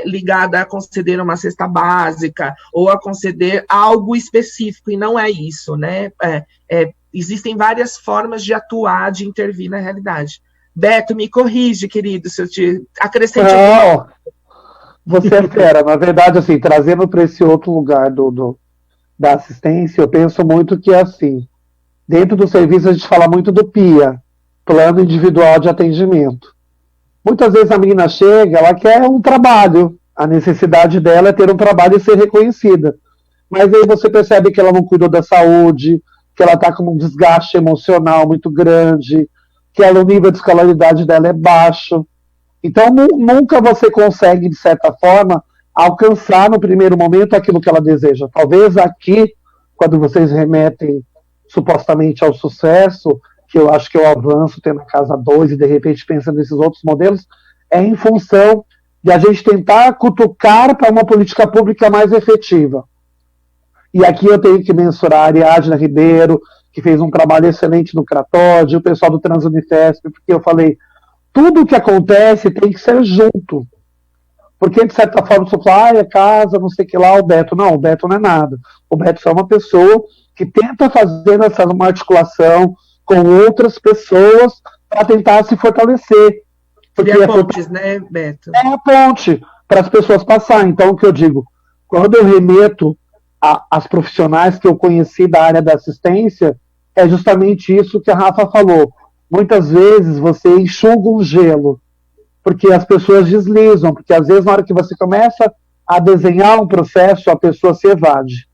ligada a conceder uma cesta básica, ou a conceder algo específico, e não é isso, né? Existem várias formas de atuar, de intervir na realidade. Beto, me corrige, querido, se eu te acrescente. Não, você é fera. Na verdade, assim, trazendo para esse outro lugar da assistência, eu penso muito que, assim, dentro do serviço a gente fala muito do PIA, Plano Individual de Atendimento. Muitas vezes a menina chega, ela quer um trabalho, a necessidade dela é ter um trabalho e ser reconhecida. Mas aí você percebe que ela não cuidou da saúde, que ela está com um desgaste emocional muito grande, que o nível de escolaridade dela é baixo. Então, nunca você consegue, de certa forma, alcançar no primeiro momento aquilo que ela deseja. Talvez aqui, quando vocês remetem supostamente ao sucesso, que eu acho que eu avanço tendo a Casa 2 e de repente pensando nesses outros modelos, é em função de a gente tentar cutucar para uma política pública mais efetiva. E aqui eu tenho que mensurar a Ariadna Ribeiro, que fez um trabalho excelente no Cratode, o pessoal do Transunifesp, porque eu falei, tudo o que acontece tem que ser junto. Porque, de certa forma, você fala, é casa, não sei o que lá, o Beto. Não, o Beto não é nada. O Beto é uma pessoa que tenta fazer uma articulação com outras pessoas para tentar se fortalecer. Porque é pontes, né, Beto? É a ponte para as pessoas passarem. Então, o que eu digo, quando eu remeto as profissionais que eu conheci da área da assistência, é justamente isso que a Rafa falou. Muitas vezes você enxuga um gelo, porque as pessoas deslizam, porque às vezes na hora que você começa a desenhar um processo, a pessoa se evade.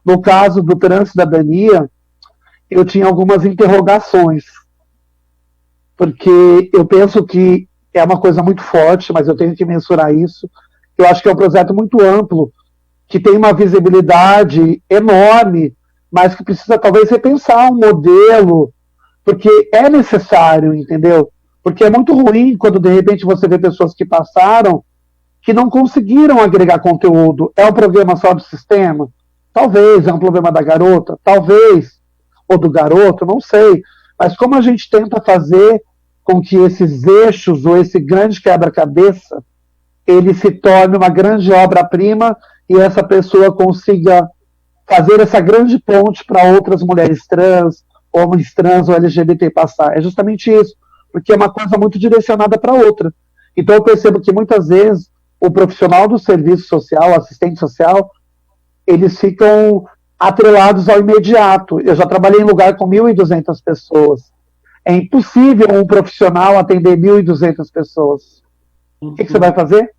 No caso do Transcidadania, eu tinha algumas interrogações, porque eu penso que é uma coisa muito forte, mas eu tenho que mensurar isso. Eu acho que é um projeto muito amplo, que tem uma visibilidade enorme, mas que precisa talvez repensar um modelo, porque é necessário, entendeu? Porque é muito ruim quando de repente você vê pessoas que passaram que não conseguiram agregar conteúdo. É um problema só do sistema? Talvez, é um problema da garota, talvez, ou do garoto, não sei. Mas como a gente tenta fazer com que esses eixos ou esse grande quebra-cabeça ele se torne uma grande obra-prima e essa pessoa consiga fazer essa grande ponte para outras mulheres trans, homens trans ou LGBT passar. É justamente isso, porque é uma coisa muito direcionada para outra. Então eu percebo que muitas vezes o profissional do serviço social, o assistente social, eles ficam atrelados ao imediato. Eu já trabalhei em lugar com 1.200 pessoas. É impossível um profissional atender 1.200 pessoas. O que você vai fazer?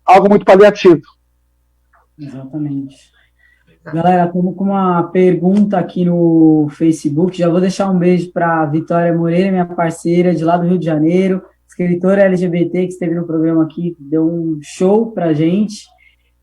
Algo muito paliativo. Exatamente. Galera, estamos com uma pergunta aqui no Facebook. Já vou deixar um beijo para a Vitória Moreira, minha parceira de lá do Rio de Janeiro, escritora LGBT que esteve no programa aqui, deu um show para a gente.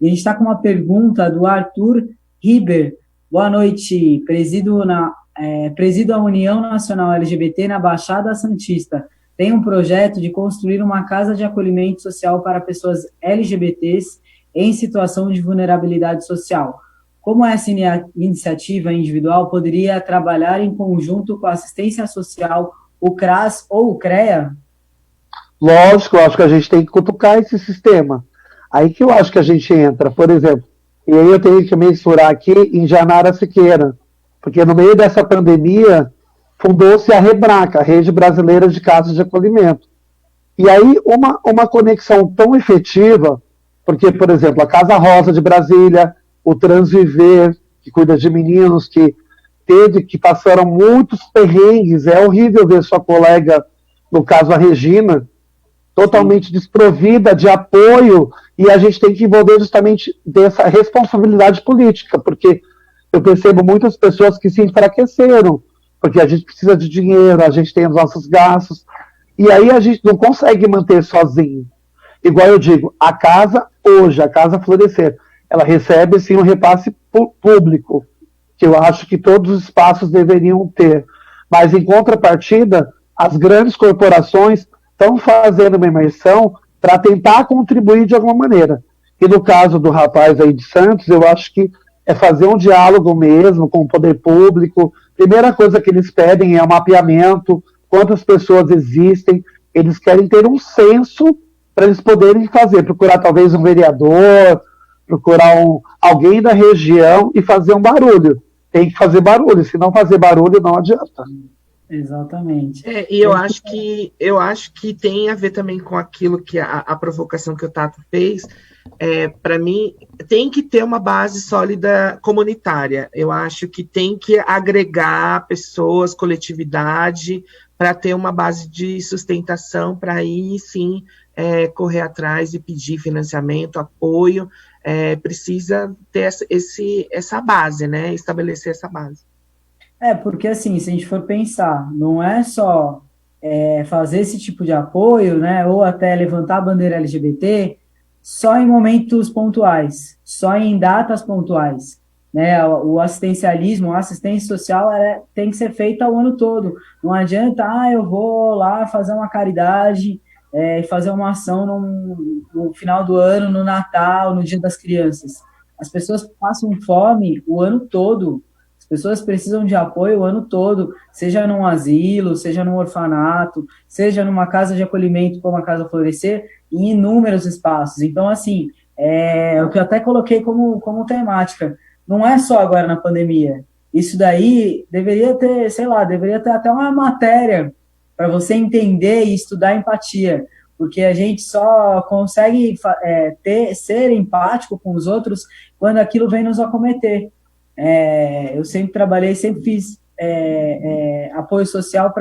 E a gente está com uma pergunta do Arthur Riber. Boa noite, presido a União Nacional LGBT na Baixada Santista. Tem um projeto de construir uma casa de acolhimento social para pessoas LGBTs em situação de vulnerabilidade social. Como essa iniciativa individual poderia trabalhar em conjunto com a assistência social, o CRAS ou o CREA? Lógico, eu acho que a gente tem que cutucar esse sistema. Aí que eu acho que a gente entra, por exemplo, e aí eu tenho que mensurar aqui em Janara Siqueira, porque no meio dessa pandemia, fundou-se a REBRAC, a Rede Brasileira de Casas de Acolhimento. E aí, uma conexão tão efetiva, porque, por exemplo, a Casa Rosa de Brasília, o Transviver, que cuida de meninos que passaram muitos perrengues, é horrível ver sua colega, no caso a Regina, totalmente desprovida de apoio, e a gente tem que envolver justamente dessa responsabilidade política, porque eu percebo muitas pessoas que se enfraqueceram, porque a gente precisa de dinheiro, a gente tem os nossos gastos, e aí a gente não consegue manter sozinho. Igual eu digo, a casa hoje, a Casa Florescer, ela recebe sim um repasse público, que eu acho que todos os espaços deveriam ter, mas em contrapartida, as grandes corporações estão fazendo uma imersão para tentar contribuir de alguma maneira. E no caso do rapaz aí de Santos, eu acho que é fazer um diálogo mesmo com o poder público. Primeira coisa que eles pedem é o mapeamento, quantas pessoas existem, eles querem ter um censo para eles poderem fazer, procurar talvez um vereador, procurar alguém da região e fazer um barulho. Tem que fazer barulho, se não fazer barulho não adianta. Exatamente. E eu acho que tem a ver também com aquilo que a provocação que o Tato fez. Para mim, tem que ter uma base sólida comunitária. Eu acho que tem que agregar pessoas, coletividade, para ter uma base de sustentação, para aí sim correr atrás e pedir financiamento, apoio. Precisa ter essa base, né? Estabelecer essa base. Porque assim, se a gente for pensar, não é só fazer esse tipo de apoio, né, ou até levantar a bandeira LGBT, só em momentos pontuais, só em datas pontuais, né? O assistencialismo, a assistência social tem que ser feita o ano todo. Não adianta, eu vou lá fazer uma caridade, fazer uma ação no final do ano, no Natal, no Dia das Crianças. As pessoas passam fome o ano todo. As pessoas precisam de apoio o ano todo, seja num asilo, seja num orfanato, seja numa casa de acolhimento como a Casa Florescer, em inúmeros espaços. Então, assim, o que eu até coloquei como temática, não é só agora na pandemia. Isso daí deveria ter, deveria ter até uma matéria para você entender e estudar empatia, porque a gente só consegue ser empático com os outros quando aquilo vem nos acometer. Eu sempre trabalhei, sempre fiz apoio social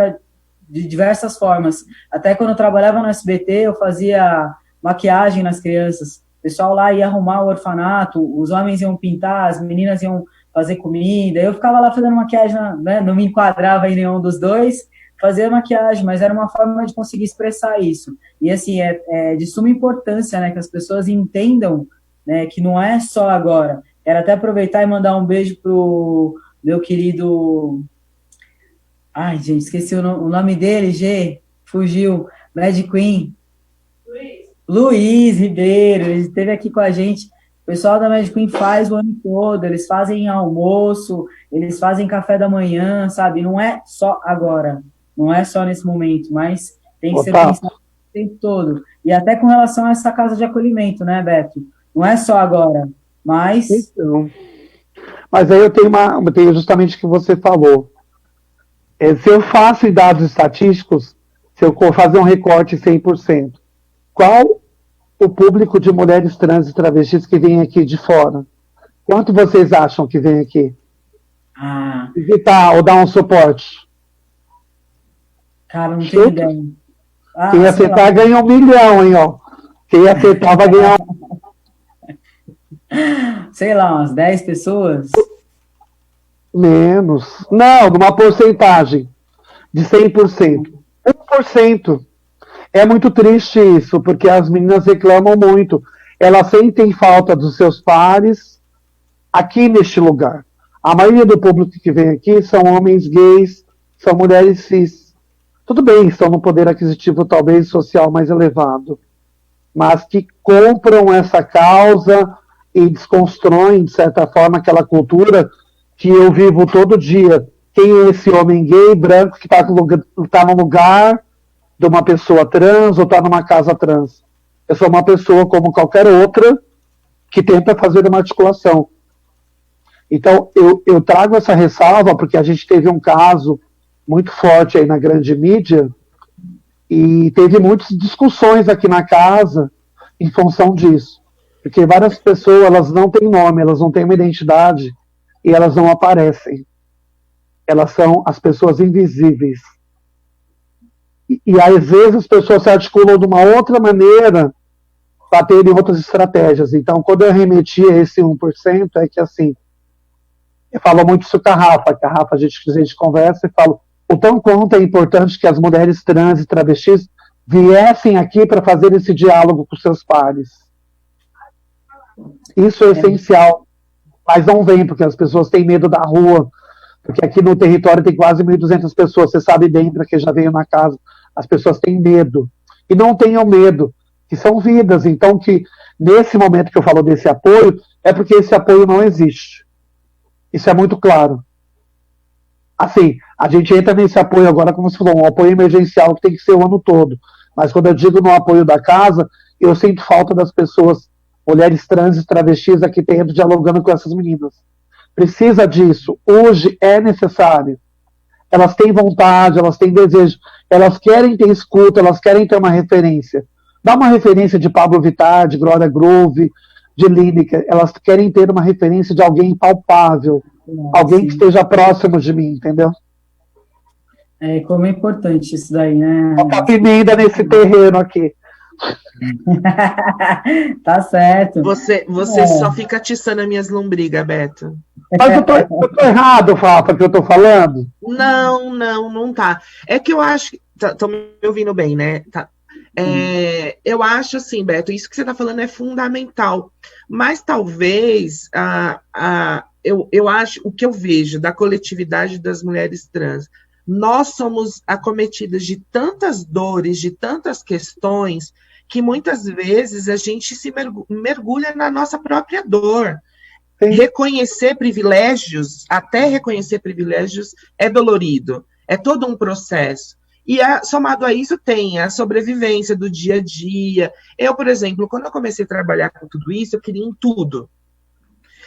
de diversas formas. Até quando eu trabalhava no SBT, eu fazia maquiagem nas crianças. O pessoal lá ia arrumar o orfanato, os homens iam pintar, as meninas iam fazer comida. Eu ficava lá fazendo maquiagem, né? Não me enquadrava em nenhum dos dois, fazia maquiagem, mas era uma forma de conseguir expressar isso. E assim, é de suma importância, né, que as pessoas entendam, né, que não é só agora. Quero até aproveitar e mandar um beijo pro meu querido... Ai, gente, esqueci o nome dele, G, fugiu, Mad Queen. Luiz Ribeiro, ele esteve aqui com a gente. O pessoal da Mad Queen faz o ano todo, eles fazem almoço, eles fazem café da manhã, sabe? Não é só agora, não é só nesse momento, mas tem que ser pensado o tempo todo. E até com relação a essa casa de acolhimento, né, Beto? Não é só agora, mas... Então, mas aí eu tenho justamente o que você falou. Se eu faço em dados estatísticos, se eu for fazer um recorte 100%, qual o público de mulheres trans e travestis que vem aqui de fora? Quanto vocês acham que vem aqui? Visitar ou dar um suporte? Cara, não tenho ideia. Quem acertar ganha 1 milhão, hein, ó. Quem acertar vai ganhar... Sei lá, umas 10 pessoas? Menos. Não, numa porcentagem de 100%. 1%. É muito triste isso, porque as meninas reclamam muito. Elas sentem falta dos seus pares aqui neste lugar. A maioria do público que vem aqui são homens gays, são mulheres cis. Tudo bem, estão no poder aquisitivo talvez social mais elevado, mas que compram essa causa e desconstroem, de certa forma, aquela cultura que eu vivo todo dia. Quem é esse homem gay, branco, que está no lugar de uma pessoa trans ou está numa casa trans? Eu sou uma pessoa como qualquer outra que tenta fazer uma articulação. Então, eu trago essa ressalva porque a gente teve um caso muito forte aí na grande mídia, e teve muitas discussões aqui na casa em função disso. Porque várias pessoas, elas não têm nome, elas não têm uma identidade, e elas não aparecem. Elas são as pessoas invisíveis. E às vezes as pessoas se articulam de uma outra maneira para terem outras estratégias. Então, quando eu remeti a esse 1%, é que assim, eu falo muito isso com a Rafa, a gente conversa e falo o tão quanto é importante que as mulheres trans e travestis viessem aqui para fazer esse diálogo com seus pares. Isso é essencial, mas não vem, porque as pessoas têm medo da rua, porque aqui no território tem quase 1.200 pessoas, você sabe bem, para quem já veio na casa, as pessoas têm medo, e não tenham medo, que são vidas, então que nesse momento que eu falo desse apoio, é porque esse apoio não existe. Isso é muito claro. Assim, a gente entra nesse apoio agora, como você falou, um apoio emergencial que tem que ser o ano todo, mas quando eu digo no apoio da casa, eu sinto falta das pessoas, mulheres trans e travestis aqui dentro, dialogando com essas meninas. Precisa disso, hoje é necessário. Elas têm vontade, elas têm desejo, elas querem ter escuta, elas querem ter uma referência. Dá uma referência de Pablo Vittar, de Glória Groove, de Lineker, elas querem ter uma referência de alguém palpável, alguém que esteja próximo de mim, entendeu? Como é importante isso daí, né? Colocar pimenta nesse terreno aqui. Tá certo. Você só fica atiçando as minhas lombrigas, Beto. Mas eu tô errado, Fafa, que eu tô falando? Não tá. É que eu acho que... Estão me ouvindo bem, né? Tá. Eu acho assim, Beto, isso que você está falando é fundamental, mas talvez eu acho, o que eu vejo da coletividade das mulheres trans, nós somos acometidas de tantas dores, de tantas questões, que muitas vezes a gente se mergulha na nossa própria dor. Sim. Reconhecer privilégios, até reconhecer privilégios é dolorido, é todo um processo. E somado a isso tem a sobrevivência do dia a dia. Eu, por exemplo, quando eu comecei a trabalhar com tudo isso, eu queria em tudo.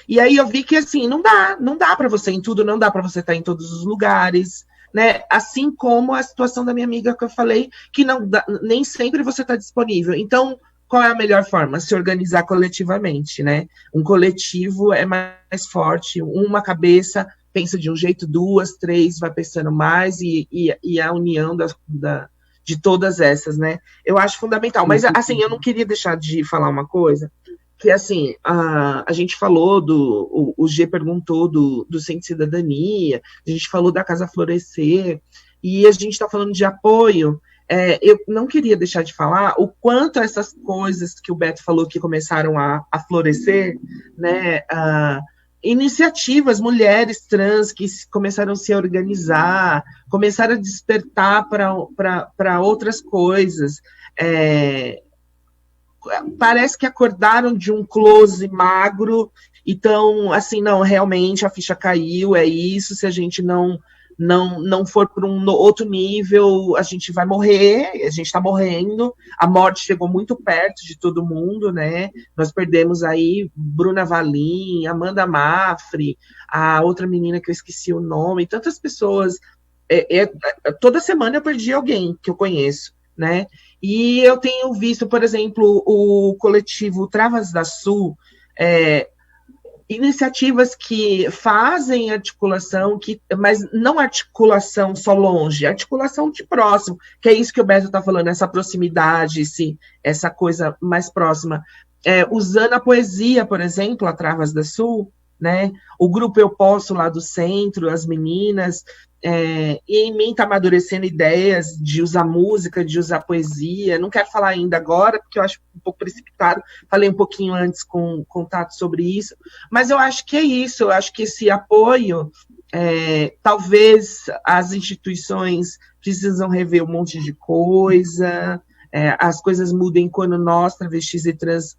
E aí eu vi que, assim, não dá para você em tudo, não dá para você estar em todos os lugares, né? Assim como a situação da minha amiga que eu falei, que não dá, nem sempre você está disponível. Então, qual é a melhor forma? Se organizar coletivamente, né? Um coletivo é mais forte, uma cabeça pensa de um jeito, 2, 3, vai pensando mais, e a união de todas essas, né? Eu acho fundamental. Mas, assim, eu não queria deixar de falar uma coisa, que, assim, a gente falou o G perguntou do Centro de Cidadania, a gente falou da Casa Florescer, e a gente está falando de apoio. Eu não queria deixar de falar o quanto essas coisas que o Beto falou que começaram a florescer, né? Iniciativas, mulheres trans que começaram a se organizar, começaram a despertar para outras coisas. Parece que acordaram de um close magro, então, assim, não, realmente a ficha caiu, é isso, se a gente não for para um outro nível, a gente vai morrer, a gente está morrendo, a morte chegou muito perto de todo mundo, né? Nós perdemos aí Bruna Valim, Amanda Mafre, a outra menina que eu esqueci o nome, tantas pessoas. Toda semana eu perdi alguém que eu conheço, né? E eu tenho visto, por exemplo, o coletivo Travas da Sul, iniciativas que fazem articulação, mas não articulação só longe, articulação de próximo, que é isso que o Beto está falando, essa proximidade, essa coisa mais próxima. Usando a poesia, por exemplo, a Travas da Sul, né? O grupo Eu Posso lá do centro, as meninas, e em mim está amadurecendo ideias de usar música, de usar poesia. Não quero falar ainda agora, porque eu acho um pouco precipitado, falei um pouquinho antes com contato sobre isso, mas eu acho que é isso, eu acho que esse apoio, talvez as instituições precisam rever um monte de coisa, as coisas mudem quando nós, travestis e trans,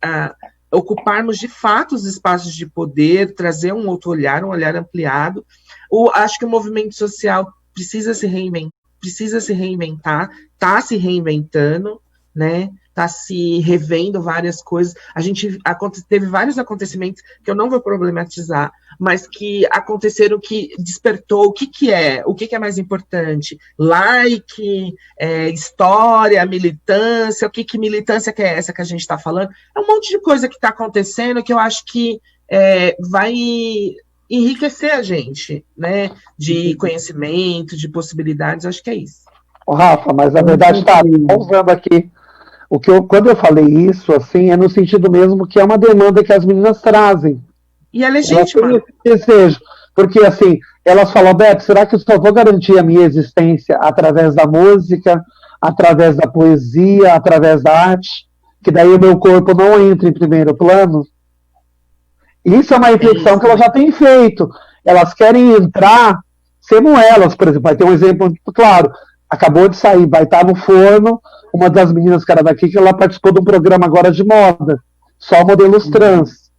ocuparmos de fato os espaços de poder, trazer um outro olhar, um olhar ampliado. Acho que o movimento social precisa se reinventar, está se reinventando, né? tá se revendo várias coisas. Teve vários acontecimentos que eu não vou problematizar, mas que aconteceram, que despertou o que é mais importante, like, história, militância, o que militância que é essa que a gente está falando, é um monte de coisa que está acontecendo que eu acho que vai enriquecer a gente, né, de conhecimento, de possibilidades, acho que é isso. Ô, Rafa, mas na verdade está usando aqui. Quando eu falei isso, assim, é no sentido mesmo que é uma demanda que as meninas trazem. E é legítima. Desejo. Porque, assim, elas falam, Beto, será que eu só vou garantir a minha existência através da música, através da poesia, através da arte? Que daí o meu corpo não entra em primeiro plano? Isso é uma reflexão que elas já têm feito. Elas querem entrar, sendo elas, por exemplo, vai ter um exemplo muito claro. Acabou de sair, vai estar no forno, uma das meninas que era daqui, que ela participou de um programa agora de moda, só modelos trans.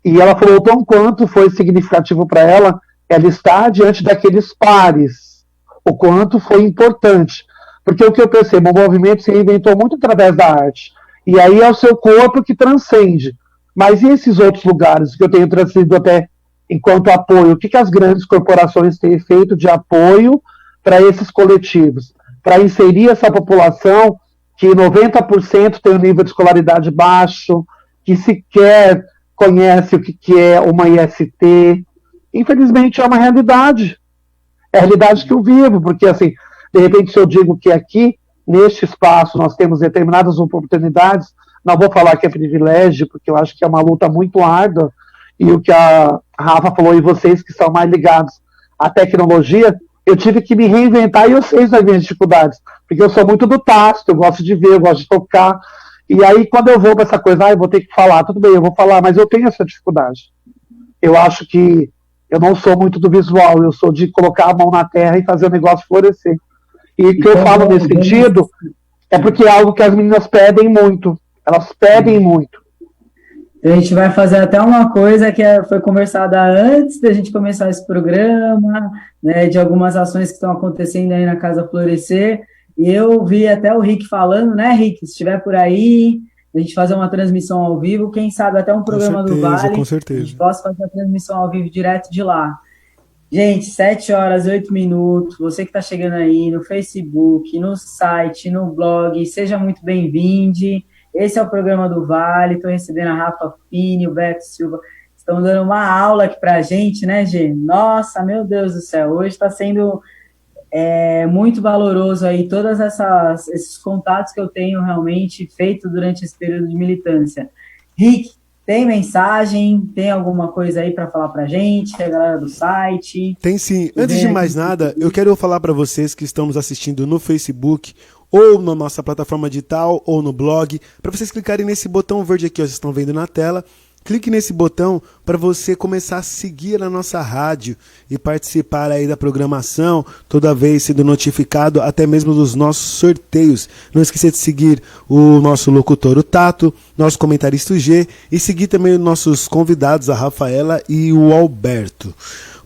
E ela falou o tão quanto foi significativo para ela estar diante daqueles pares, o quanto foi importante. Porque o que eu percebo, o movimento se reinventou muito através da arte. E aí é o seu corpo que transcende. Mas e esses outros lugares que eu tenho transcendido até enquanto apoio? O que as grandes corporações têm feito de apoio para esses coletivos? Para inserir essa população que 90% tem um nível de escolaridade baixo, que sequer conhece o que é uma IST. Infelizmente é uma realidade. É a realidade que eu vivo, porque assim, de repente se eu digo que aqui, neste espaço, nós temos determinadas oportunidades, não vou falar que é privilégio, porque eu acho que é uma luta muito árdua, e o que a Rafa falou, e vocês que são mais ligados à tecnologia, eu tive que me reinventar, e eu sei das minhas dificuldades, porque eu sou muito do tácito, eu gosto de ver, eu gosto de tocar, e aí quando eu vou para essa coisa, eu vou ter que falar, tudo bem, eu vou falar, mas eu tenho essa dificuldade. Eu acho que eu não sou muito do visual, eu sou de colocar a mão na terra e fazer o negócio florescer. E o que eu falo nesse sentido é porque é algo que as meninas pedem muito. Elas pedem muito. A gente vai fazer até uma coisa que foi conversada antes da gente começar esse programa, né, de algumas ações que estão acontecendo aí na Casa Florescer. E eu vi até o Rick falando, né, Rick? Se estiver por aí, a gente fazer uma transmissão ao vivo, quem sabe até um programa do Vale. Com certeza. A gente possa fazer a transmissão ao vivo direto de lá. Gente, 7 horas, 8 minutos, você que está chegando aí no Facebook, no site, no blog, seja muito bem-vindo. Esse é o programa do Vale, estou recebendo a Rafa Fini, o Beto Silva, estão dando uma aula aqui pra gente, né, Gê? Nossa, meu Deus do céu, hoje está sendo muito valoroso aí todos esses contatos que eu tenho realmente feito durante esse período de militância. Rick, tem mensagem? Tem alguma coisa aí para falar pra gente? A galera do site? Tem sim. Antes de mais nada, eu quero falar para vocês que estamos assistindo no Facebook, ou na nossa plataforma digital, ou no blog, para vocês clicarem nesse botão verde aqui, ó, vocês estão vendo na tela. Clique nesse botão para você começar a seguir a nossa rádio e participar aí da programação, toda vez sendo notificado, até mesmo dos nossos sorteios. Não esqueça de seguir o nosso locutor, o Tato, nosso comentarista, o G, e seguir também os nossos convidados, a Rafaela e o Alberto.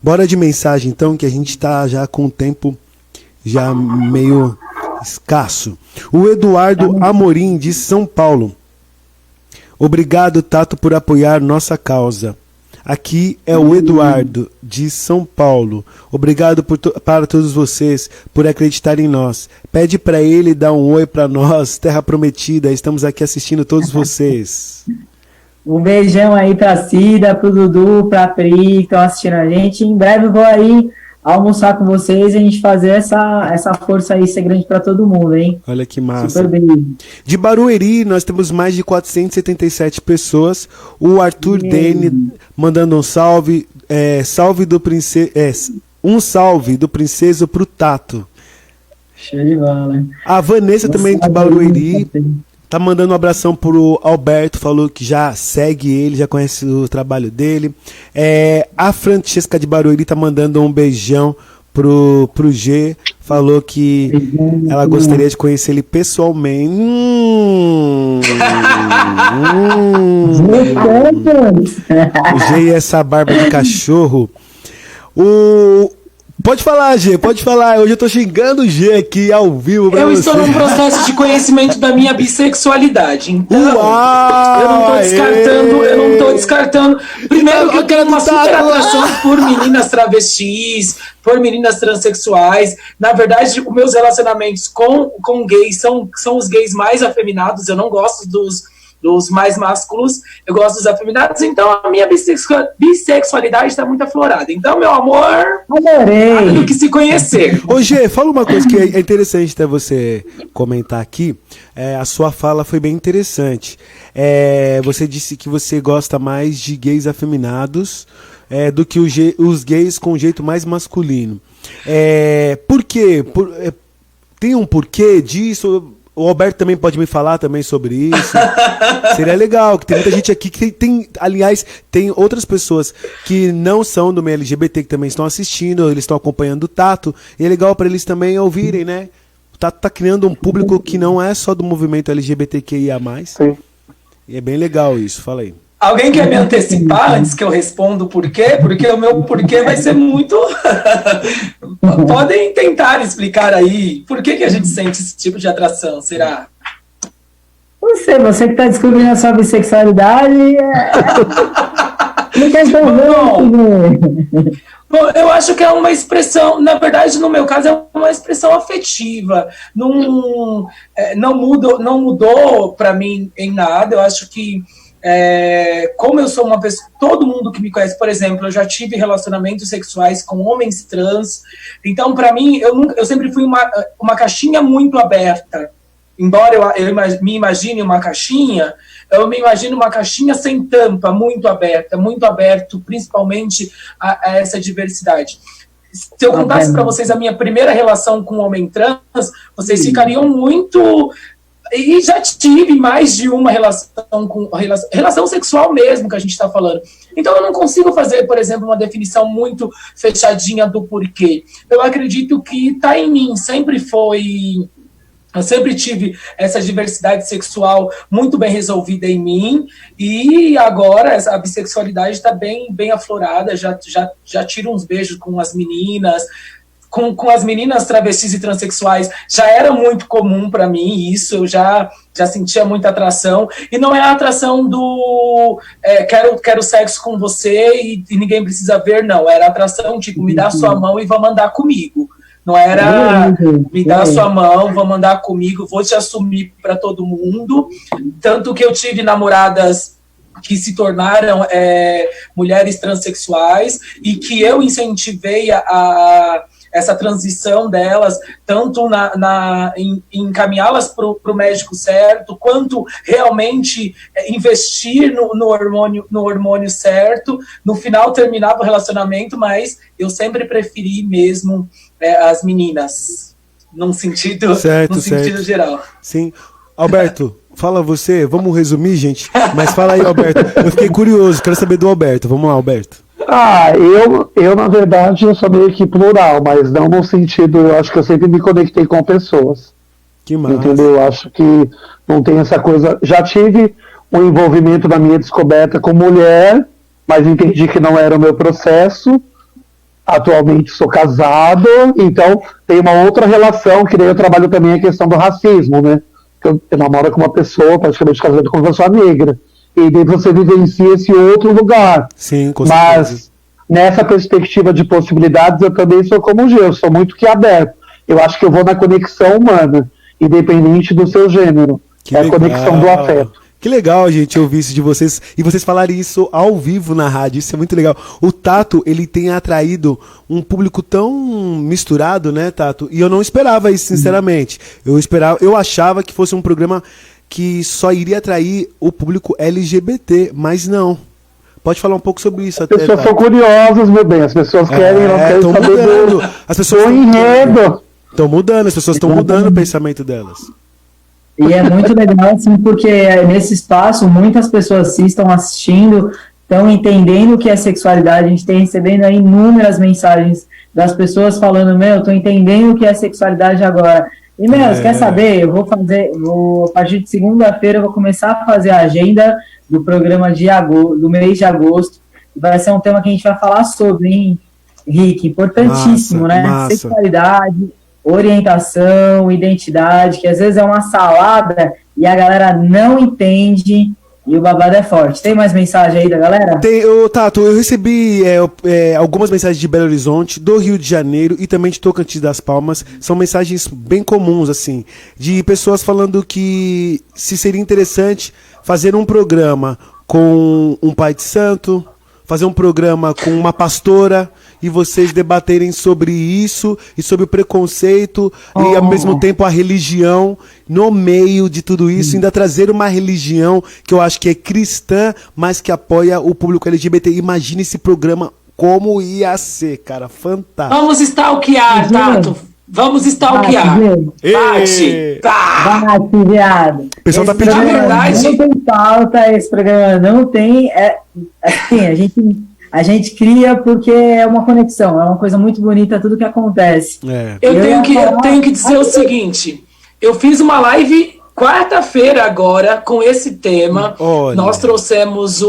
Bora de mensagem então, que a gente está já com o tempo já meio escasso. O Eduardo Amorim, de São Paulo. Obrigado, Tato, por apoiar nossa causa. Aqui é o Eduardo, de São Paulo. Obrigado para todos vocês por acreditar em nós. Pede para ele dar um oi para nós, Terra Prometida. Estamos aqui assistindo todos vocês. Um beijão aí pra Cida, pro Dudu, pra Pri, que estão assistindo a gente. Em breve eu vou aí almoçar com vocês e a gente fazer essa força aí ser grande para todo mundo, hein? Olha que massa. Super bem. De Barueri, nós temos mais de 477 pessoas. O Arthur Dene mandando um salve. Um salve do Princeso pro Tato. Show de bola. A Vanessa também de Barueri tá mandando um abração pro Alberto, falou que já segue ele, já conhece o trabalho dele. A Francesca de Barueri tá mandando um beijão pro G, falou que ela gostaria de conhecer ele pessoalmente. O G e essa barba de cachorro. Pode falar, G, pode falar. Hoje eu tô xingando o G aqui ao vivo pra Eu você. estou num processo de conhecimento da minha bissexualidade, então Uau, eu não tô descartando. Primeiro que eu tenho uma super atração por meninas travestis, por meninas transexuais. Na verdade, os meus relacionamentos com gays são os gays mais afeminados. Eu não gosto dos mais másculos, eu gosto dos afeminados, então a minha bissexualidade está muito aflorada. Então, meu amor, nada do que se conhecer. Ô Gê, fala uma coisa que é interessante até você comentar aqui. A sua fala foi bem interessante. Você disse que você gosta mais de gays afeminados do que os gays com jeito mais masculino. Por quê? Tem um porquê disso? O Alberto também pode me falar também sobre isso. Seria legal, que tem muita gente aqui que aliás, tem outras pessoas que não são do meio LGBT que também estão assistindo, eles estão acompanhando o Tato, e é legal para eles também ouvirem, né? O Tato tá criando um público que não é só do movimento LGBTQIA+. Sim. E é bem legal isso, fala aí. Alguém quer me antecipar antes que eu responda o porquê? Porque o meu porquê vai ser muito... Podem tentar explicar aí por que a gente sente esse tipo de atração, será? Você que está descobrindo a sua bissexualidade... Bom, eu acho que é uma expressão, na verdade, no meu caso, é uma expressão afetiva. Não mudou para mim em nada. Eu acho que como eu sou uma pessoa, todo mundo que me conhece, por exemplo, eu já tive relacionamentos sexuais com homens trans, então para mim eu sempre fui uma caixinha muito aberta. Embora eu me imagine uma caixinha, eu me imagino uma caixinha sem tampa, muito aberto, principalmente a essa diversidade. Se eu contasse para vocês a minha primeira relação com um homem trans, vocês ficariam muito... E já tive mais de uma relação sexual mesmo que a gente está falando. Então eu não consigo fazer, por exemplo, uma definição muito fechadinha do porquê. Eu acredito que está em mim, eu sempre tive essa diversidade sexual muito bem resolvida em mim, e agora a bissexualidade está bem aflorada, já tiro uns beijos com as meninas, com as meninas travestis e transexuais já era muito comum para mim isso, eu já sentia muita atração, e não é a atração do quero sexo com você e ninguém precisa ver, não, era a atração tipo, me dá sua mão e vamos andar comigo. Não era me dá sua mão, vamos andar comigo, vou te assumir para todo mundo. Tanto que eu tive namoradas que se tornaram mulheres transexuais e que eu incentivei essa transição delas, tanto em encaminhá-las para o médico certo, quanto realmente investir no hormônio certo. No final terminava o relacionamento, mas eu sempre preferi mesmo as meninas, num sentido geral. Sim. Alberto, fala você, vamos resumir, gente, mas fala aí, Alberto. Eu fiquei curioso, quero saber do Alberto. Vamos lá, Alberto. Eu na verdade, eu sou meio que plural, mas não no sentido, eu acho que eu sempre me conectei com pessoas. Que massa. Entendeu? Eu acho que não tem essa coisa. Já tive um envolvimento na minha descoberta com mulher, mas entendi que não era o meu processo. Atualmente sou casado, então tem uma outra relação, que daí eu trabalho também a questão do racismo, né? Eu namoro com uma pessoa, praticamente casado com uma pessoa negra. E daí você vivencia esse outro lugar. Sim, com certeza. Mas nessa perspectiva de possibilidades, eu também sou como o Gê, eu sou muito que aberto. Eu acho que eu vou na conexão humana, independente do seu gênero. Que a conexão do afeto. Que legal, gente, ouvir isso de vocês e vocês falarem isso ao vivo na rádio, isso é muito legal. O Tato, ele tem atraído um público tão misturado, né, Tato? E eu não esperava isso, sinceramente. Eu achava que fosse um programa que só iria atrair o público LGBT, mas não. Pode falar um pouco sobre isso até. As pessoas são curiosas, meu bem, as pessoas querem, não querem saber mudando. As pessoas do enredo. Estão mudando, as pessoas estão mudando o pensamento delas. E é muito legal, assim, porque nesse espaço muitas pessoas estão assistindo, estão entendendo o que é sexualidade. A gente tem recebendo aí inúmeras mensagens das pessoas falando, eu tô entendendo o que é sexualidade agora. E, você quer saber? Eu vou a partir de segunda-feira, eu vou começar a fazer a agenda do programa do mês de agosto. Vai ser um tema que a gente vai falar sobre, hein? Rick, importantíssimo, Massa, né? massa. Sexualidade, orientação, identidade, que às vezes é uma salada e a galera não entende e o babado é forte. Tem mais mensagem aí da galera? Tato, eu recebi algumas mensagens de Belo Horizonte, do Rio de Janeiro e também de Tocantins das Palmas. São mensagens bem comuns, assim, de pessoas falando que se seria interessante fazer um programa com um pai de santo, fazer um programa com uma pastora e vocês debaterem sobre isso e sobre o preconceito e ao mesmo tempo a religião no meio de tudo isso, ainda trazer uma religião que eu acho que é cristã, mas que apoia o público LGBT. Imagine esse programa como ia ser, cara, fantástico. Vamos stalkear, Tato. Vamos stalkear. Bate, tá. Bate, viado. O pessoal tá Esse pedindo. programa Na verdade- não tem pauta, esse programa não tem. Assim, a gente cria porque é uma conexão, é uma coisa muito bonita tudo que acontece. Eu tenho ia que dizer o seguinte: eu fiz uma live quarta-feira agora com esse tema. Olha. Nós trouxemos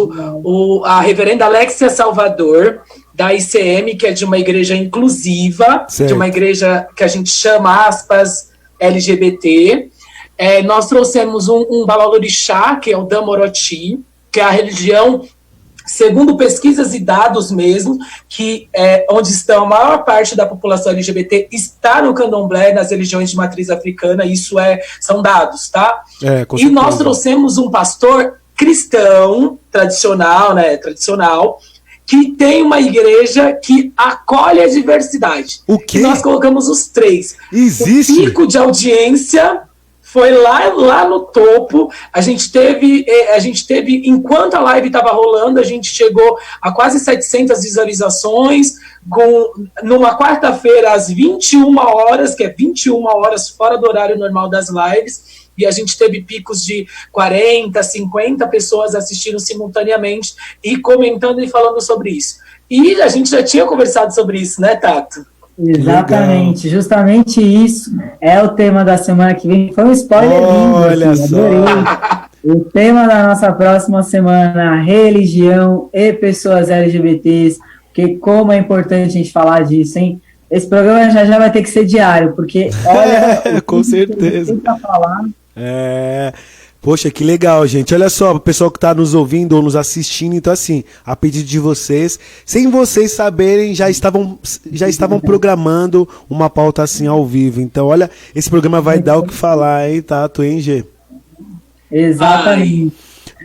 a reverenda Alexia Salvador, da ICM, que é de uma igreja inclusiva, Certo. de uma igreja que a gente chama, aspas, LGBT. Nós trouxemos um Babalorixá, que é o Damoroti, que é a religião, segundo pesquisas e dados mesmo, que onde estão a maior parte da população LGBT está no candomblé, nas religiões de matriz africana, isso são dados, tá? Com E nós certeza. trouxemos um pastor cristão, tradicional, que tem uma igreja que acolhe a diversidade. O quê? E nós colocamos os três. Existe? O pico de audiência foi lá no topo. A gente teve, enquanto a live estava rolando, a gente chegou a quase 700 visualizações, numa quarta-feira às 21 horas, que é 21 horas fora do horário normal das lives, e a gente teve picos de 40, 50 pessoas assistindo simultaneamente e comentando e falando sobre isso. E a gente já tinha conversado sobre isso, né, Tato? Exatamente, justamente isso é o tema da semana que vem. Foi um spoiler lindo, Olha assim, só. adorei. O tema da nossa próxima semana: religião e pessoas LGBTs, porque como é importante a gente falar disso, hein? Esse programa já vai ter que ser diário, porque olha, Com certeza. Tem que falar. Poxa, que legal, gente. Olha só, o pessoal que tá nos ouvindo ou nos assistindo, então assim, a pedido de vocês, sem vocês saberem, já estavam programando uma pauta assim ao vivo. Então, olha, esse programa vai dar o que falar, hein, Tato, hein, G? Exatamente.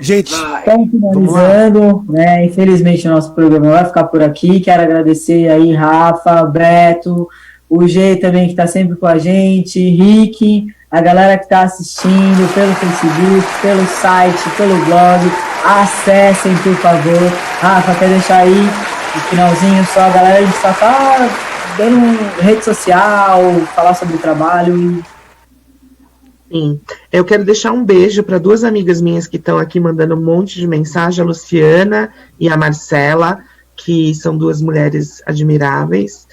Gente, Estamos finalizando, né? Infelizmente o nosso programa vai ficar por aqui. Quero agradecer aí Rafa, Beto, o G também que está sempre com a gente, Rick, a galera que está assistindo pelo Facebook, pelo site, pelo blog. Acessem, por favor. Rafa, quer deixar aí no finalzinho só a galera, a gente só tá dando rede social, falar sobre o trabalho. Sim, eu quero deixar um beijo para duas amigas minhas que estão aqui mandando um monte de mensagem, a Luciana e a Marcela, que são duas mulheres admiráveis.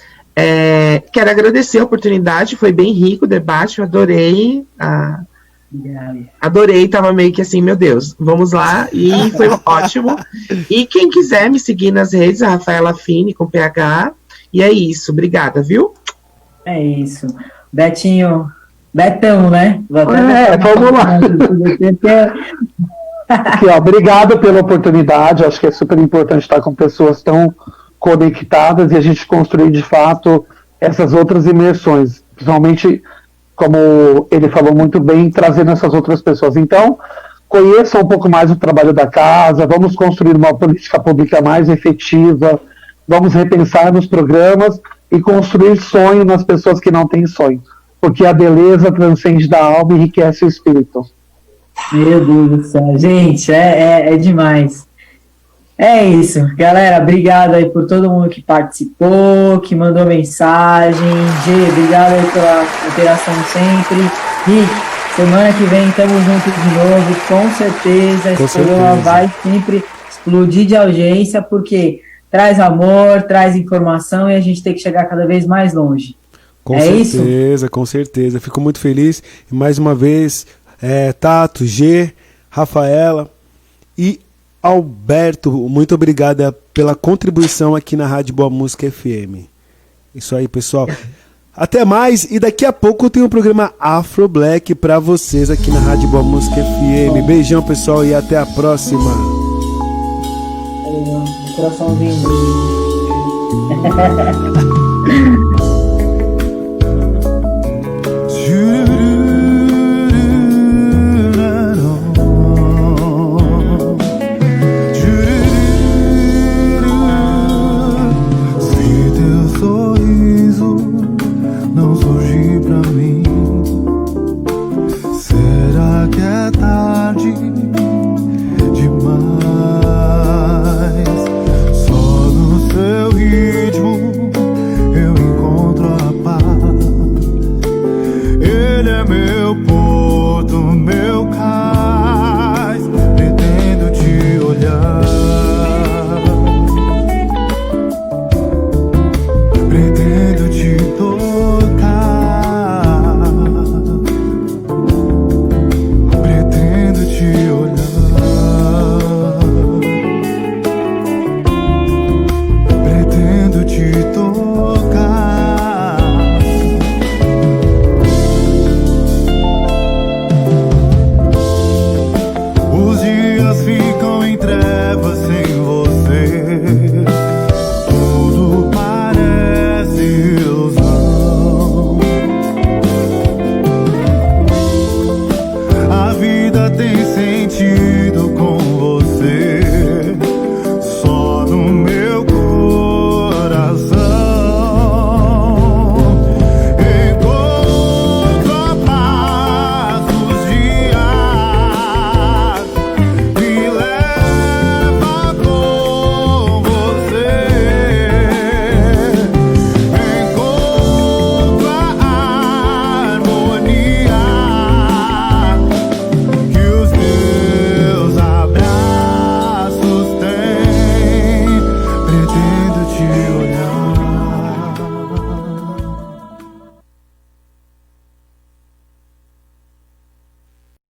Quero agradecer a oportunidade, foi bem rico o debate, eu adorei. Adorei, tava meio que assim, meu Deus, vamos lá, e foi ótimo. E quem quiser me seguir nas redes, a Rafaela Fini com PH, e é isso, obrigada, viu? É isso. Betão, né? Vamos lá. Aqui, ó, obrigado pela oportunidade, acho que é super importante estar com pessoas tão conectadas e a gente construir de fato essas outras imersões, principalmente, como ele falou muito bem, trazendo essas outras pessoas. Então, conheça um pouco mais o trabalho da casa, vamos construir uma política pública mais efetiva, vamos repensar nos programas e construir sonho nas pessoas que não têm sonho, porque a beleza transcende da alma e enriquece o espírito. Meu Deus do céu, gente, é demais. É isso, galera, obrigado aí por todo mundo que participou, que mandou mensagem. G, obrigado aí pela interação sempre. Rick, semana que vem estamos juntos de novo, com certeza. Esse programa vai sempre explodir de audiência, porque traz amor, traz informação e a gente tem que chegar cada vez mais longe. Com certeza, com certeza. Fico muito feliz. E mais uma vez, Tato, G, Rafaela e Alberto, muito obrigada pela contribuição aqui na Rádio Boa Música FM. Isso aí, pessoal. Até mais, e daqui a pouco tem o programa Afro Black para vocês aqui na Rádio Boa Música FM. Beijão, pessoal, e até a próxima. Coraçãozinho.